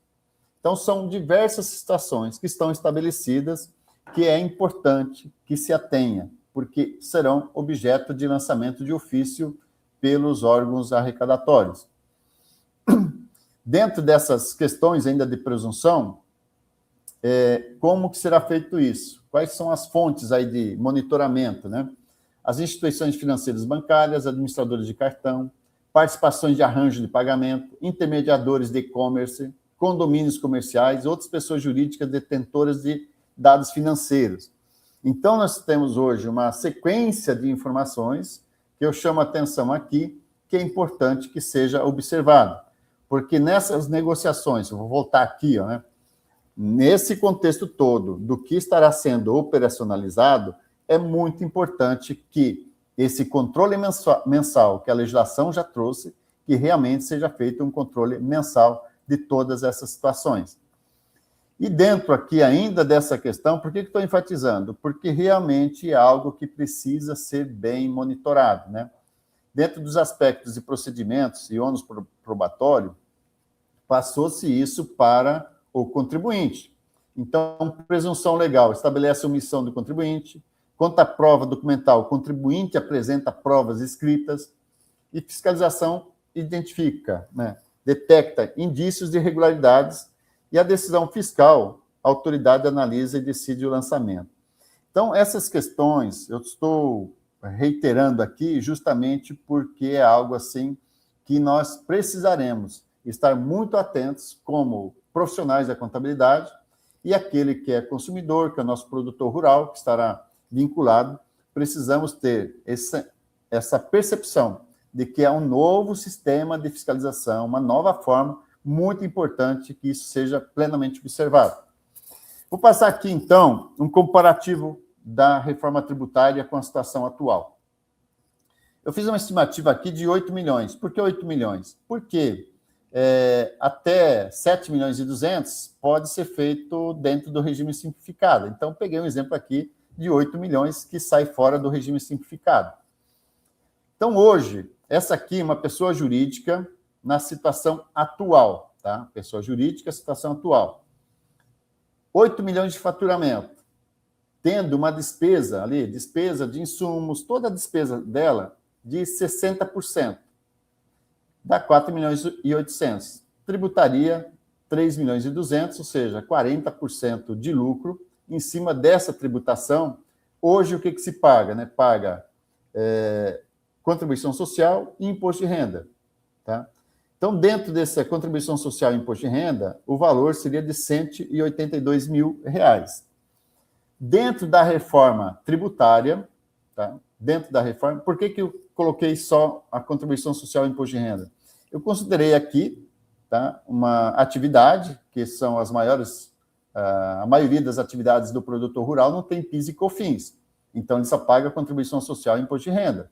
Então, são diversas situações que estão estabelecidas que é importante que se atenha, porque serão objeto de lançamento de ofício pelos órgãos arrecadatórios. Dentro dessas questões ainda de presunção, como que será feito isso? Quais são as fontes aí de monitoramento, né? As instituições financeiras bancárias, administradores de cartão, participações de arranjo de pagamento, intermediadores de e-commerce, condomínios comerciais, outras pessoas jurídicas detentoras de dados financeiros. Então, nós temos hoje uma sequência de informações que eu chamo a atenção aqui, que é importante que seja observado. Porque nessas negociações, eu vou voltar aqui, ó, né? Nesse contexto todo do que estará sendo operacionalizado, é muito importante que esse controle mensal que a legislação já trouxe, que realmente seja feito um controle mensal de todas essas situações. E dentro aqui ainda dessa questão, por que estou enfatizando? Porque realmente é algo que precisa ser bem monitorado, né? Dentro dos aspectos de procedimentos e ônus probatório, passou-se isso para o contribuinte. Então, presunção legal estabelece a omissão do contribuinte, quanto à prova documental, o contribuinte apresenta provas escritas, e fiscalização identifica, né, detecta indícios de irregularidades, e a decisão fiscal, a autoridade analisa e decide o lançamento. Então, essas questões, eu estou reiterando aqui justamente porque é algo assim que nós precisaremos estar muito atentos como profissionais da contabilidade e aquele que é consumidor, que é o nosso produtor rural, que estará vinculado, precisamos ter essa percepção de que é um novo sistema de fiscalização, uma nova forma, muito importante que isso seja plenamente observado. Vou passar aqui, então, um comparativo da reforma tributária com a situação atual. Eu fiz uma estimativa aqui de 8 milhões. Por que 8 milhões? Porque até 7 milhões e 200 pode ser feito dentro do regime simplificado. Então, peguei um exemplo aqui de 8 milhões que sai fora do regime simplificado. Então, hoje, essa aqui é uma pessoa jurídica na situação atual, tá? Pessoa jurídica, situação atual. 8 milhões de faturamento, tendo uma despesa ali, despesa de insumos, toda a despesa dela de 60%. Dá 4 milhões e 800. Tributaria 3 milhões e 200, ou seja, 40% de lucro. Em cima dessa tributação, hoje o que se paga? Né? Paga contribuição social e imposto de renda. Tá? Então, dentro dessa contribuição social e imposto de renda, o valor seria de R$182 mil. Dentro da reforma tributária, tá? Dentro da reforma, por que eu coloquei só a contribuição social e imposto de renda? Eu considerei aqui, tá, uma atividade, que são as maiores, a maioria das atividades do produtor rural não tem PIS e COFINS, então ele só paga contribuição social e imposto de renda.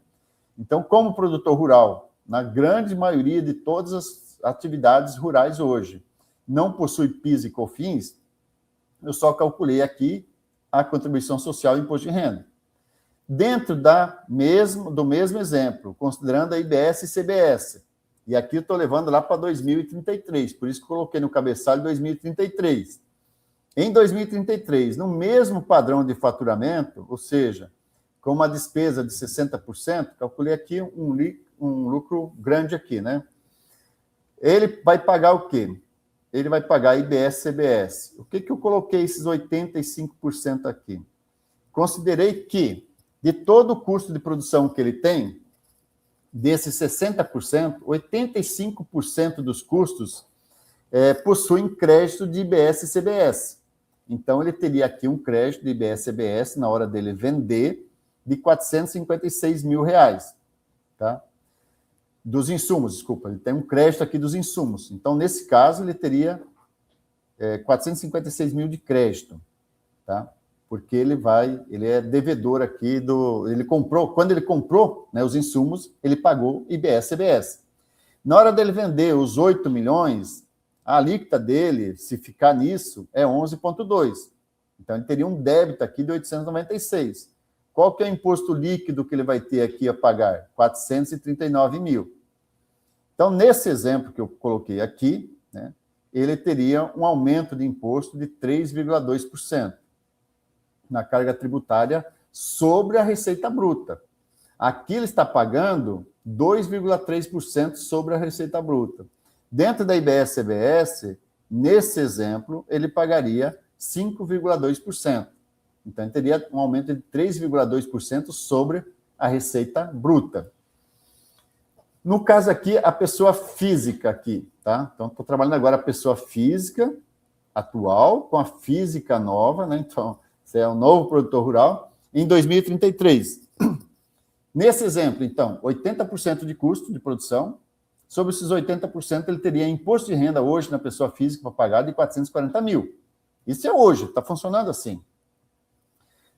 Então, como produtor rural, na grande maioria de todas as atividades rurais hoje, não possui PIS e COFINS, eu só calculei aqui a contribuição social e imposto de renda. Dentro do mesmo exemplo, considerando a IBS e CBS, e aqui eu estou levando lá para 2033, por isso que coloquei no cabeçalho 2033. Em 2033, no mesmo padrão de faturamento, ou seja, com uma despesa de 60%, calculei aqui um lucro grande aqui, né? Ele vai pagar o quê? Ele vai pagar IBS e CBS. O que eu coloquei esses 85% aqui? Considerei que, de todo o custo de produção que ele tem, desses 60%, 85% dos custos possuem crédito de IBS e CBS. Então, ele teria aqui um crédito de IBS e CBS na hora dele vender de R$456 mil. Tá? Dos insumos, desculpa, ele tem um crédito aqui dos insumos. Então, nesse caso, ele teria 456 mil de crédito, tá? Porque ele é devedor aqui quando ele comprou, né, os insumos, ele pagou IBS e CBS. Na hora dele vender os 8 milhões, a alíquota dele, se ficar nisso, é 11,2. Então, ele teria um débito aqui de 896. Qual que é o imposto líquido que ele vai ter aqui a pagar? 439 mil. Então, nesse exemplo que eu coloquei aqui, né, ele teria um aumento de imposto de 3,2% na carga tributária sobre a receita bruta. Aqui ele está pagando 2,3% sobre a receita bruta. Dentro da IBS-CBS, nesse exemplo, ele pagaria 5,2%. Então, ele teria um aumento de 3,2% sobre a receita bruta. No caso aqui, a pessoa física aqui, tá? Então, estou trabalhando agora a pessoa física atual com a física nova, né? Então, você é um novo produtor rural em 2033. Nesse exemplo, então, 80% de custo de produção. Sobre esses 80%, ele teria imposto de renda hoje na pessoa física para pagar de 440 mil. Isso é hoje, está funcionando assim.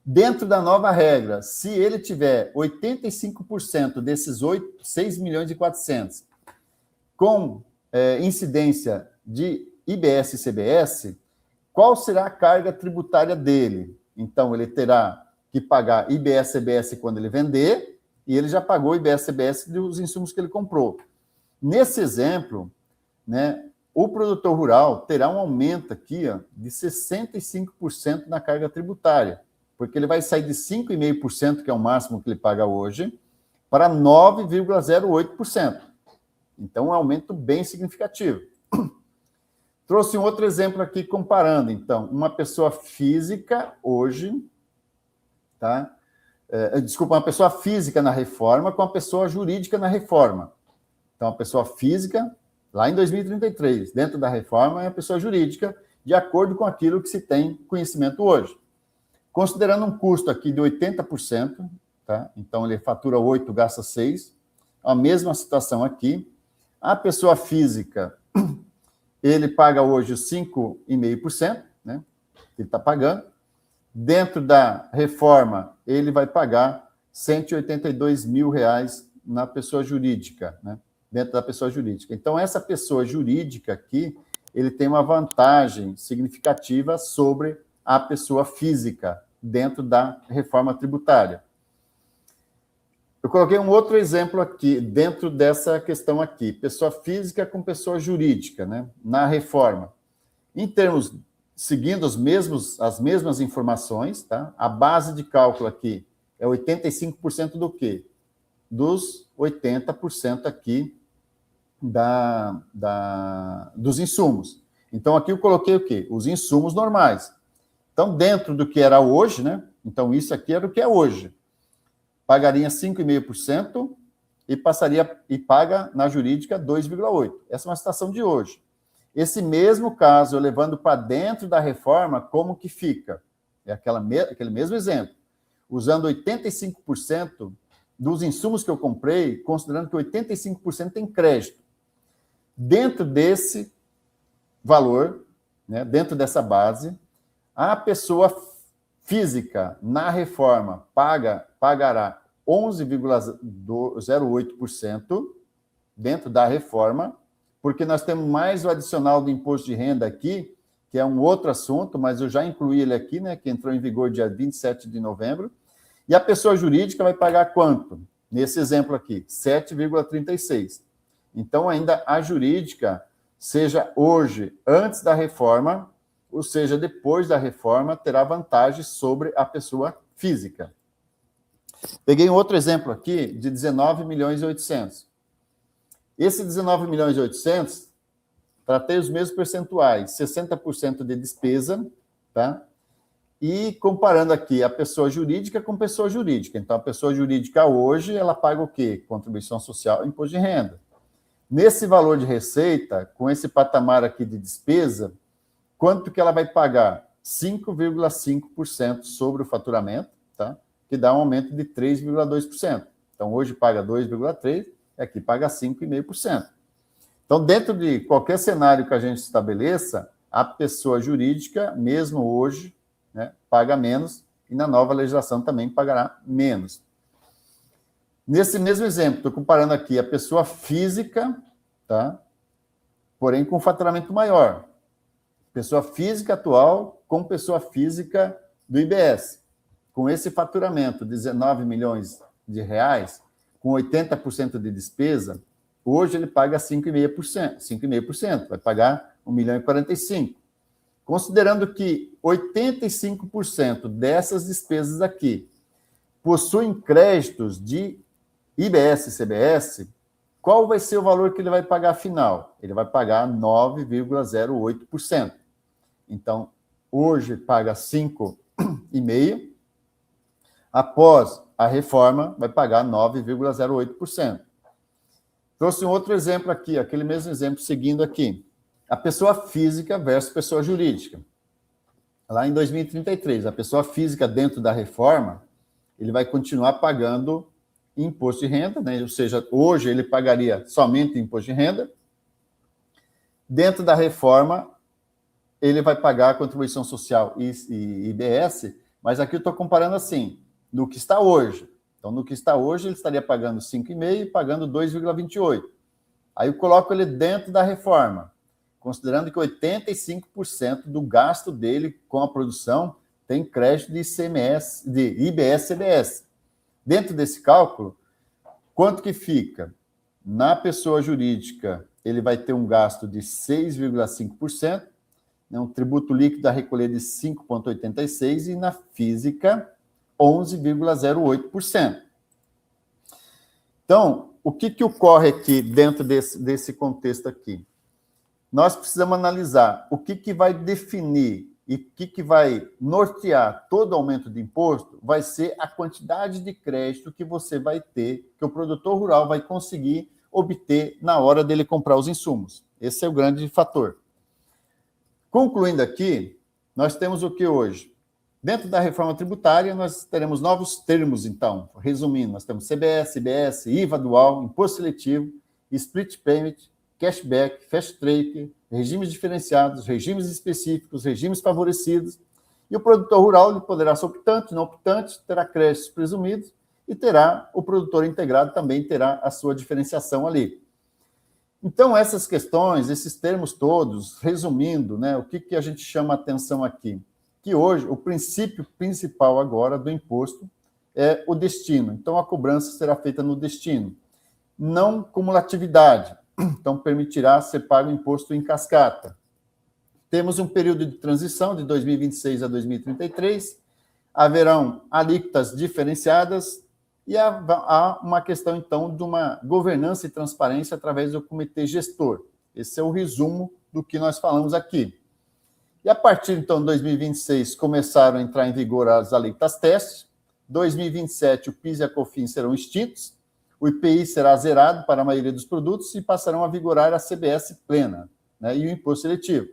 Dentro da nova regra, se ele tiver 85% desses 6 milhões e 400 com incidência de IBS e CBS, qual será a carga tributária dele? Então, ele terá que pagar IBS e CBS quando ele vender, e ele já pagou IBS e CBS dos insumos que ele comprou. Nesse exemplo, né, o produtor rural terá um aumento aqui de 65% na carga tributária, porque ele vai sair de 5,5%, que é o máximo que ele paga hoje, para 9,08%. Então, um aumento bem significativo. Trouxe um outro exemplo aqui comparando, então, uma pessoa física hoje, tá? Uma pessoa física na reforma com a pessoa jurídica na reforma. Então, a pessoa física, lá em 2033, dentro da reforma, é a pessoa jurídica, de acordo com aquilo que se tem conhecimento hoje. Considerando um custo aqui de 80%, tá? Então ele fatura 8, gasta 6, a mesma situação aqui. A pessoa física, ele paga hoje 5,5%, né? Ele está pagando. Dentro da reforma, ele vai pagar R$ 182 mil na pessoa jurídica, né? Dentro da pessoa jurídica. Então, essa pessoa jurídica aqui, ele tem uma vantagem significativa sobre a pessoa física dentro da reforma tributária. Eu coloquei um outro exemplo aqui, dentro dessa questão aqui, pessoa física com pessoa jurídica, né? Na reforma. Em termos, seguindo as mesmas informações, tá? A base de cálculo aqui é 85% do quê? Dos 80% aqui dos insumos. Então, aqui eu coloquei o quê? Os insumos normais. Então, dentro do que era hoje, né? Então, isso aqui era o que é hoje. Pagaria 5,5% e paga na jurídica 2,8%. Essa é uma situação de hoje. Esse mesmo caso, eu levando para dentro da reforma, como que fica? É aquele mesmo exemplo. Usando 85% dos insumos que eu comprei, considerando que 85% tem crédito. Dentro desse valor, né, dentro dessa base, a pessoa física, na reforma, pagará 11,08% dentro da reforma, porque nós temos mais o adicional do imposto de renda aqui, que é um outro assunto, mas eu já incluí ele aqui, né, que entrou em vigor dia 27 de novembro. E a pessoa jurídica vai pagar quanto? Nesse exemplo aqui, 7,36%. Então, ainda a jurídica, seja hoje antes da reforma, ou seja, depois da reforma, terá vantagem sobre a pessoa física. Peguei um outro exemplo aqui de 19 milhões e 800. Esse 19 milhões e 800, tratei os mesmos percentuais, 60% de despesa, tá? E comparando aqui a pessoa jurídica com pessoa jurídica. Então, a pessoa jurídica hoje, ela paga o quê? Contribuição social e imposto de renda. Nesse valor de receita, com esse patamar aqui de despesa, quanto que ela vai pagar? 5,5% sobre o faturamento, tá? Que dá um aumento de 3,2%. Então, hoje paga 2,3%, e aqui paga 5,5%. Então, dentro de qualquer cenário que a gente estabeleça, a pessoa jurídica, mesmo hoje, né, paga menos, e na nova legislação também pagará menos. Nesse mesmo exemplo, estou comparando aqui a pessoa física, tá? Porém com faturamento maior. Pessoa física atual com pessoa física do IBS. Com esse faturamento de 19 milhões de reais, com 80% de despesa, hoje ele paga 5,5%, vai pagar 1 milhão e 45. Considerando que 85% dessas despesas aqui possuem créditos de IBS e CBS, qual vai ser o valor que ele vai pagar final? Ele vai pagar 9,08%. Então, hoje paga 5,5%, após a reforma vai pagar 9,08%. Trouxe um outro exemplo aqui, aquele mesmo exemplo seguindo aqui. A pessoa física versus pessoa jurídica. Lá em 2033, a pessoa física dentro da reforma, ele vai continuar pagando imposto de renda, né? Ou seja, hoje ele pagaria somente imposto de renda. Dentro da reforma, ele vai pagar a contribuição social e IBS, mas aqui eu estou comparando assim, no que está hoje. Então, no que está hoje, ele estaria pagando 5,5% e pagando 2,28%. Aí eu coloco ele dentro da reforma, considerando que 85% do gasto dele com a produção tem crédito de ICMS, de IBS e CBS. Dentro desse cálculo, quanto que fica? Na pessoa jurídica, ele vai ter um gasto de 6,5%, né, um tributo líquido a recolher de 5,86%, e na física, 11,08%. Então, o que ocorre aqui dentro desse contexto aqui? Nós precisamos analisar o que vai definir e o que vai nortear todo aumento de imposto vai ser a quantidade de crédito que você vai ter, que o produtor rural vai conseguir obter na hora dele comprar os insumos. Esse é o grande fator. Concluindo aqui, nós temos o que hoje? Dentro da reforma tributária, nós teremos novos termos, então. Resumindo, nós temos CBS, IBS, IVA dual, imposto seletivo, split payment, cashback, fast track, regimes diferenciados, regimes específicos, regimes favorecidos. E o produtor rural ele poderá ser optante, não optante, terá créditos presumidos e terá o produtor integrado também terá a sua diferenciação ali. Então, essas questões, esses termos todos, resumindo, né, o que a gente chama a atenção aqui? Que hoje o princípio principal agora do imposto é o destino. Então, a cobrança será feita no destino, não cumulatividade. Então, permitirá ser pago o imposto em cascata. Temos um período de transição de 2026 a 2033, haverão alíquotas diferenciadas e há uma questão, então, de uma governança e transparência através do comitê gestor. Esse é o resumo do que nós falamos aqui. E a partir, então, de 2026, começaram a entrar em vigor as alíquotas testes. 2027, o PIS e a COFINS serão extintos, o IPI será zerado para a maioria dos produtos e passarão a vigorar a CBS plena, né, e o imposto seletivo.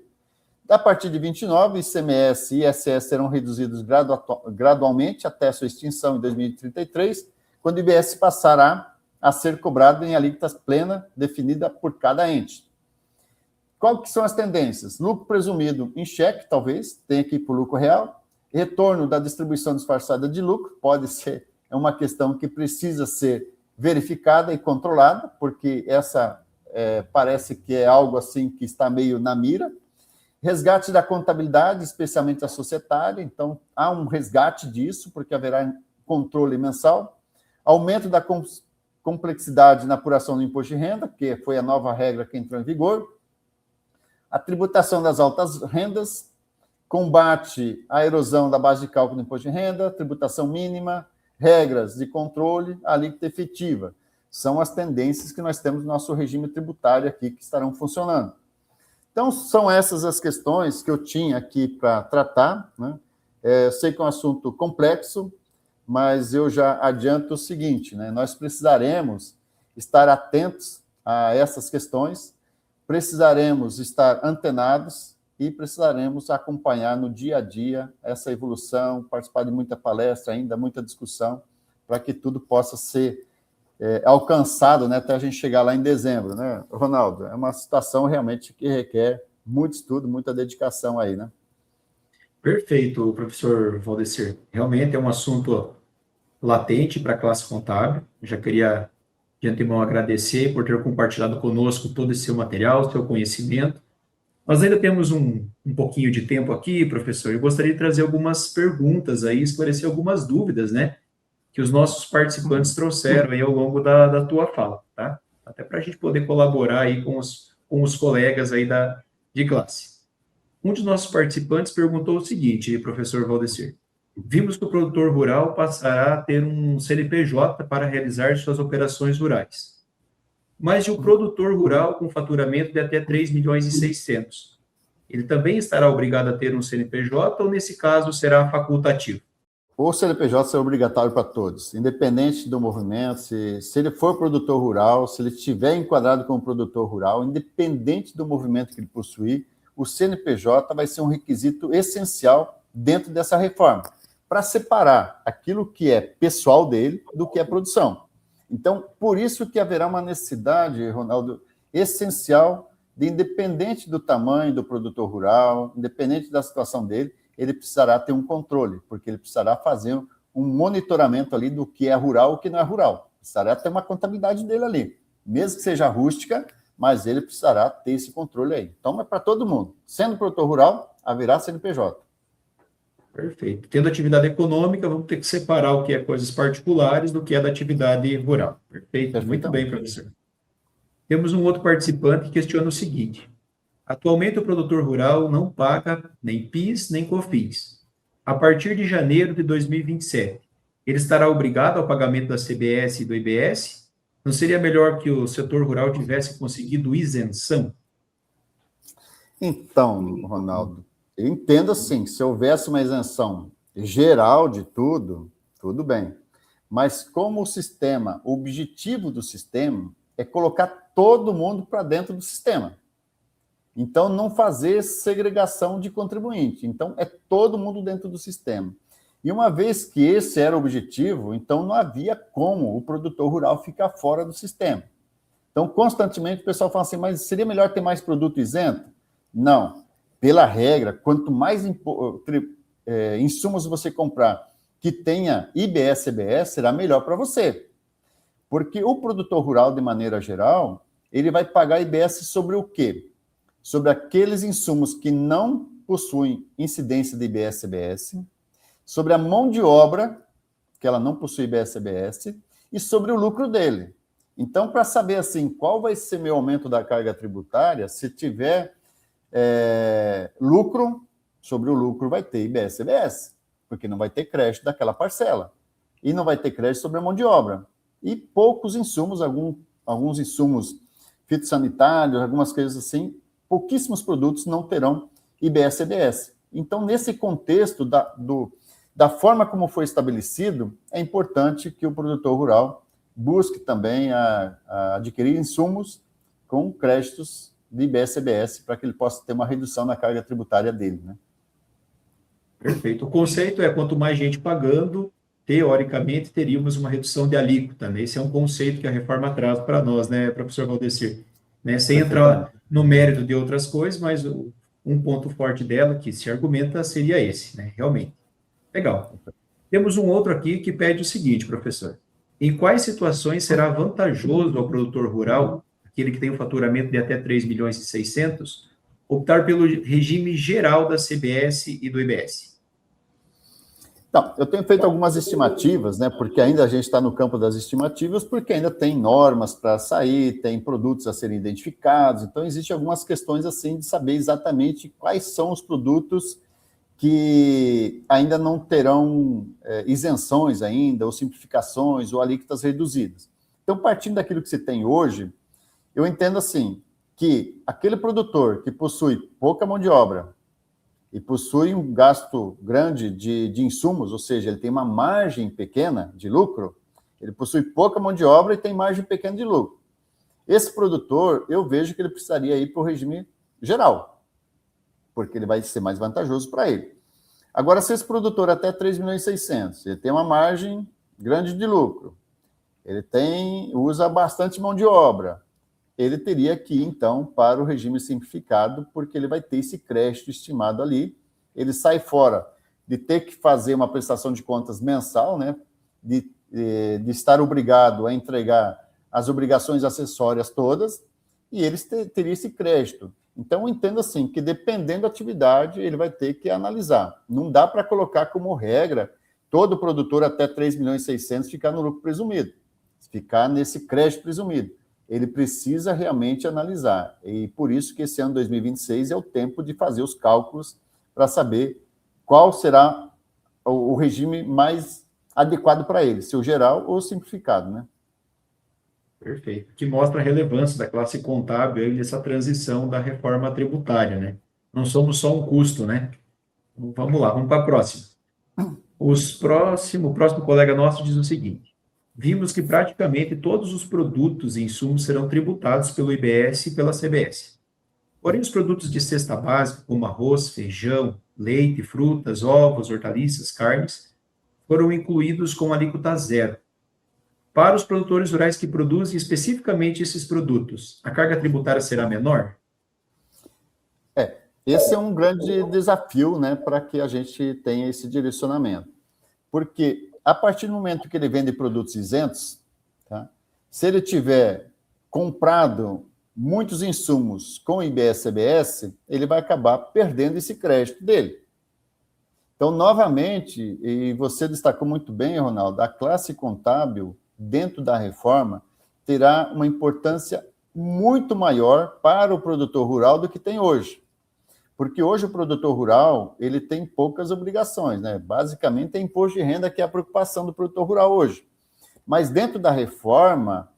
A partir de 29, ICMS e ISS serão reduzidos gradualmente até sua extinção em 2033, quando o IBS passará a ser cobrado em alíquotas plena definida por cada ente. Qual que são as tendências? Lucro presumido em cheque, talvez, tenha que ir para o lucro real. Retorno da distribuição disfarçada de lucro, pode ser, é uma questão que precisa ser verificada e controlada, porque essa parece que é algo assim que está meio na mira. Resgate da contabilidade, especialmente a societária, então há um resgate disso, porque haverá controle mensal. Aumento da complexidade na apuração do imposto de renda, que foi a nova regra que entrou em vigor. A tributação das altas rendas, combate à erosão da base de cálculo do imposto de renda, tributação mínima, regras de controle, alíquota efetiva. São as tendências que nós temos no nosso regime tributário aqui que estarão funcionando. Então, são essas as questões que eu tinha aqui para tratar, né? Eu sei que é um assunto complexo, mas eu já adianto o seguinte, né? Nós precisaremos estar atentos a essas questões, precisaremos estar antenados e precisaremos acompanhar no dia a dia essa evolução, participar de muita palestra ainda, muita discussão, para que tudo possa ser alcançado, né, até a gente chegar lá em dezembro, né, Ronaldo? É uma situação realmente que requer muito estudo, muita dedicação aí, né? Perfeito, professor Valdecir. Realmente é um assunto latente para a classe contábil. Já queria, de antemão, agradecer por ter compartilhado conosco todo esse seu material, seu conhecimento. Nós ainda temos um pouquinho de tempo aqui, professor. Eu gostaria de trazer algumas perguntas aí, esclarecer algumas dúvidas, né, que os nossos participantes trouxeram aí ao longo da tua fala, tá? Até para a gente poder colaborar aí com os colegas aí de classe. Um dos nossos participantes perguntou o seguinte, professor Valdecir: vimos que o produtor rural passará a ter um CNPJ para realizar suas operações rurais. Mas e o produtor rural com faturamento de até 3 milhões e 600? Ele também estará obrigado a ter um CNPJ ou, nesse caso, será facultativo? O CNPJ é obrigatório para todos, independente do movimento, se ele for produtor rural, se ele estiver enquadrado como produtor rural, independente do movimento que ele possuir, o CNPJ vai ser um requisito essencial dentro dessa reforma, para separar aquilo que é pessoal dele do que é produção. Então, por isso que haverá uma necessidade, Ronaldo, essencial de, independente do tamanho do produtor rural, independente da situação dele, ele precisará ter um controle, porque ele precisará fazer um monitoramento ali do que é rural e o que não é rural. Precisará ter uma contabilidade dele ali, mesmo que seja rústica, mas ele precisará ter esse controle aí. Então, é para todo mundo. Sendo produtor rural, haverá CNPJ. Perfeito. Tendo atividade econômica, vamos ter que separar o que é coisas particulares do que é da atividade rural. Perfeito. Muito bem, professor. Temos um outro participante que questiona o seguinte: atualmente o produtor rural não paga nem PIS nem COFINS. A partir de janeiro de 2027, ele estará obrigado ao pagamento da CBS e do IBS? Não seria melhor que o setor rural tivesse conseguido isenção? Então, Ronaldo, eu entendo assim, se houvesse uma isenção geral de tudo, tudo bem. Mas como o objetivo do sistema é colocar todo mundo para dentro do sistema. Então, não fazer segregação de contribuinte. Então, é todo mundo dentro do sistema. E uma vez que esse era o objetivo, então não havia como o produtor rural ficar fora do sistema. Então, constantemente o pessoal fala assim, mas seria melhor ter mais produto isento? Não. Pela regra, quanto mais insumos você comprar que tenha IBS-CBS, será melhor para você. Porque o produtor rural, de maneira geral, ele vai pagar IBS sobre o quê? Sobre aqueles insumos que não possuem incidência de IBS-CBS, sobre a mão de obra, que ela não possui IBS-CBS, e sobre o lucro dele. Então, para saber assim, qual vai ser meu aumento da carga tributária, se tiver lucro, sobre o lucro vai ter IBS-CBS, porque não vai ter crédito daquela parcela. E não vai ter crédito sobre a mão de obra. E poucos insumos, alguns insumos fitossanitários, algumas coisas assim, pouquíssimos produtos não terão IBS-CBS. Então, nesse contexto da forma como foi estabelecido, é importante que o produtor rural busque também a adquirir insumos com créditos de IBS-CBS para que ele possa ter uma redução na carga tributária dele, né? Perfeito. O conceito é quanto mais gente pagando, teoricamente teríamos uma redução de alíquota, né? Esse é um conceito que a reforma traz para nós, né, professor Valdecir? Né? Sem entrar no mérito de outras coisas, mas um ponto forte dela que se argumenta seria esse, né? Realmente. Legal. Temos um outro aqui que pede o seguinte, professor. Em quais situações será vantajoso ao produtor rural, aquele que tem um faturamento de até 3 milhões e 600, optar pelo regime geral da CBS e do IBS? Então, eu tenho feito algumas estimativas, né? Porque ainda a gente está no campo das estimativas, porque ainda tem normas para sair, tem produtos a serem identificados, então existem algumas questões assim de saber exatamente quais são os produtos que ainda não terão isenções ainda, ou simplificações, ou alíquotas reduzidas. Então, partindo daquilo que se tem hoje, eu entendo assim, que aquele produtor que possui pouca mão de obra e possui um gasto grande de insumos, ou seja, ele tem uma margem pequena de lucro, ele possui pouca mão de obra e tem margem pequena de lucro. Esse produtor, eu vejo que ele precisaria ir para o regime geral, porque ele vai ser mais vantajoso para ele. Agora, se esse produtor até 3 milhões e 600, ele tem uma margem grande de lucro, ele usa bastante mão de obra, ele teria que ir, então, para o regime simplificado, porque ele vai ter esse crédito estimado ali, ele sai fora de ter que fazer uma prestação de contas mensal, né, de estar obrigado a entregar as obrigações acessórias todas, e ele teria esse crédito. Então, eu entendo assim, que dependendo da atividade, ele vai ter que analisar. Não dá para colocar como regra todo produtor até 3 milhões e 600 ficar no lucro presumido, ficar nesse crédito presumido. Ele precisa realmente analisar. E por isso que esse ano 2026 é o tempo de fazer os cálculos para saber qual será o regime mais adequado para ele, se o geral ou o simplificado, né? Perfeito. Que mostra a relevância da classe contábil aí nessa transição da reforma tributária, né? Não somos só um custo, né? Vamos lá, vamos para a próxima. O próximo colega nosso diz o seguinte: vimos que praticamente todos os produtos e insumos serão tributados pelo IBS e pela CBS. Porém, os produtos de cesta básica, como arroz, feijão, leite, frutas, ovos, hortaliças, carnes, foram incluídos com alíquota zero. Para os produtores rurais que produzem especificamente esses produtos, a carga tributária será menor? Esse é um grande desafio, né, para que a gente tenha esse direcionamento. Porque a partir do momento que ele vende produtos isentos, tá, se ele tiver comprado muitos insumos com IBS-CBS, ele vai acabar perdendo esse crédito dele. Então, novamente, e você destacou muito bem, Ronaldo, a classe contábil, dentro da reforma, terá uma importância muito maior para o produtor rural do que tem hoje. Porque hoje o produtor rural, ele tem poucas obrigações, né? Basicamente é imposto de renda que é a preocupação do produtor rural hoje. Mas dentro da reforma,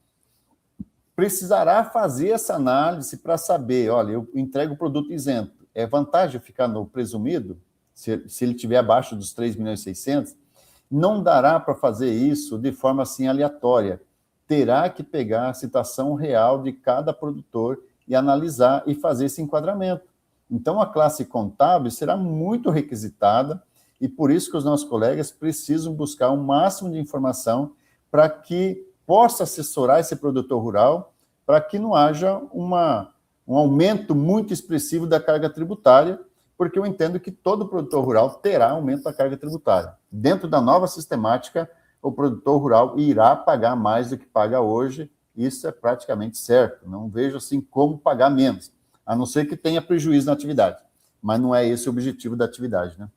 precisará fazer essa análise para saber, olha, eu entrego o produto isento, é vantagem ficar no presumido, se ele estiver abaixo dos 3 milhões e 600, não dará para fazer isso de forma assim aleatória. Terá que pegar a situação real de cada produtor e analisar e fazer esse enquadramento. Então, a classe contábil será muito requisitada e por isso que os nossos colegas precisam buscar o máximo de informação para que possa assessorar esse produtor rural, para que não haja um aumento muito expressivo da carga tributária, porque eu entendo que todo produtor rural terá aumento da carga tributária. Dentro da nova sistemática, o produtor rural irá pagar mais do que paga hoje, isso é praticamente certo, não vejo assim como pagar menos, a não ser que tenha prejuízo na atividade, mas não é esse o objetivo da atividade, né?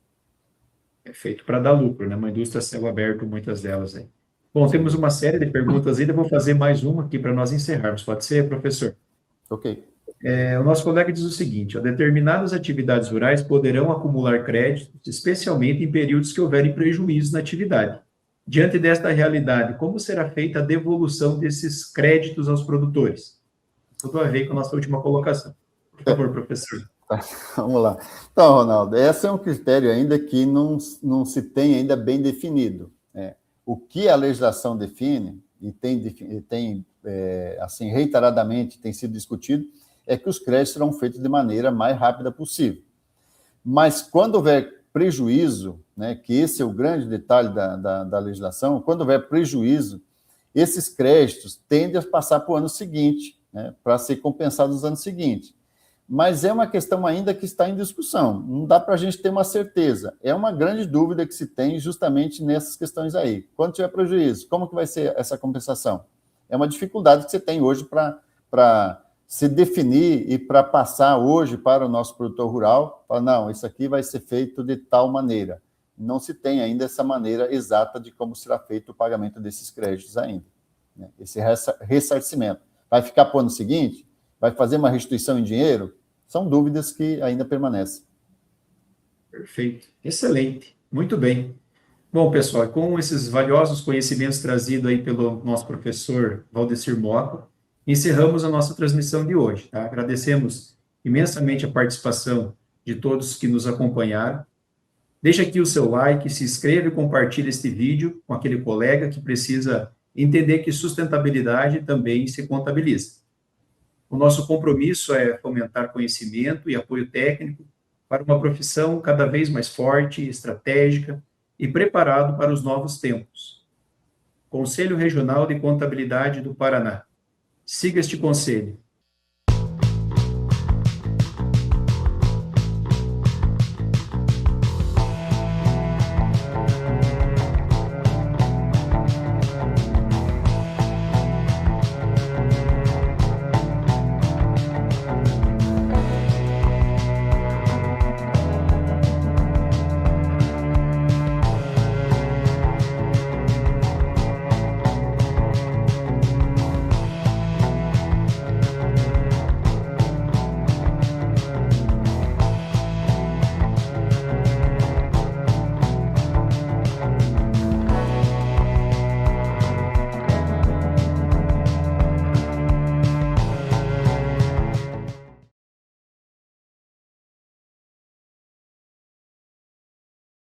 É feito para dar lucro, né? Uma indústria a céu aberto, muitas delas aí. Bom, temos uma série de perguntas ainda, vou fazer mais uma aqui para nós encerrarmos. Pode ser, professor? Ok. O nosso colega diz o seguinte: ó, determinadas atividades rurais poderão acumular créditos, especialmente em períodos que houverem prejuízos na atividade. Diante desta realidade, como será feita a devolução desses créditos aos produtores? Tudo a ver com a nossa última colocação. Por favor, professor. Vamos lá. Então, Ronaldo, esse é um critério ainda que não se tem ainda bem definido. O que a legislação define, e tem assim, reiteradamente tem sido discutido, é que os créditos serão feitos de maneira mais rápida possível. Mas quando houver prejuízo, né, que esse é o grande detalhe da legislação, quando houver prejuízo, esses créditos tendem a passar para o ano seguinte, né, para ser compensados nos anos seguintes. Mas é uma questão ainda que está em discussão, não dá para a gente ter uma certeza. É uma grande dúvida que se tem justamente nessas questões aí. Quando tiver prejuízo, como que vai ser essa compensação? É uma dificuldade que você tem hoje para se definir e para passar hoje para o nosso produtor rural, falar, não, isso aqui vai ser feito de tal maneira. Não se tem ainda essa maneira exata de como será feito o pagamento desses créditos ainda, né? Esse ressarcimento. Vai ficar para o ano seguinte? Vai fazer uma restituição em dinheiro? São dúvidas que ainda permanecem. Perfeito. Excelente. Muito bem. Bom, pessoal, com esses valiosos conhecimentos trazidos aí pelo nosso professor Valdecir Mota, encerramos a nossa transmissão de hoje, tá? Agradecemos imensamente a participação de todos que nos acompanharam. Deixa aqui o seu like, se inscreva e compartilhe este vídeo com aquele colega que precisa entender que sustentabilidade também se contabiliza. O nosso compromisso é fomentar conhecimento e apoio técnico para uma profissão cada vez mais forte, estratégica e preparado para os novos tempos. Conselho Regional de Contabilidade do Paraná. Siga este conselho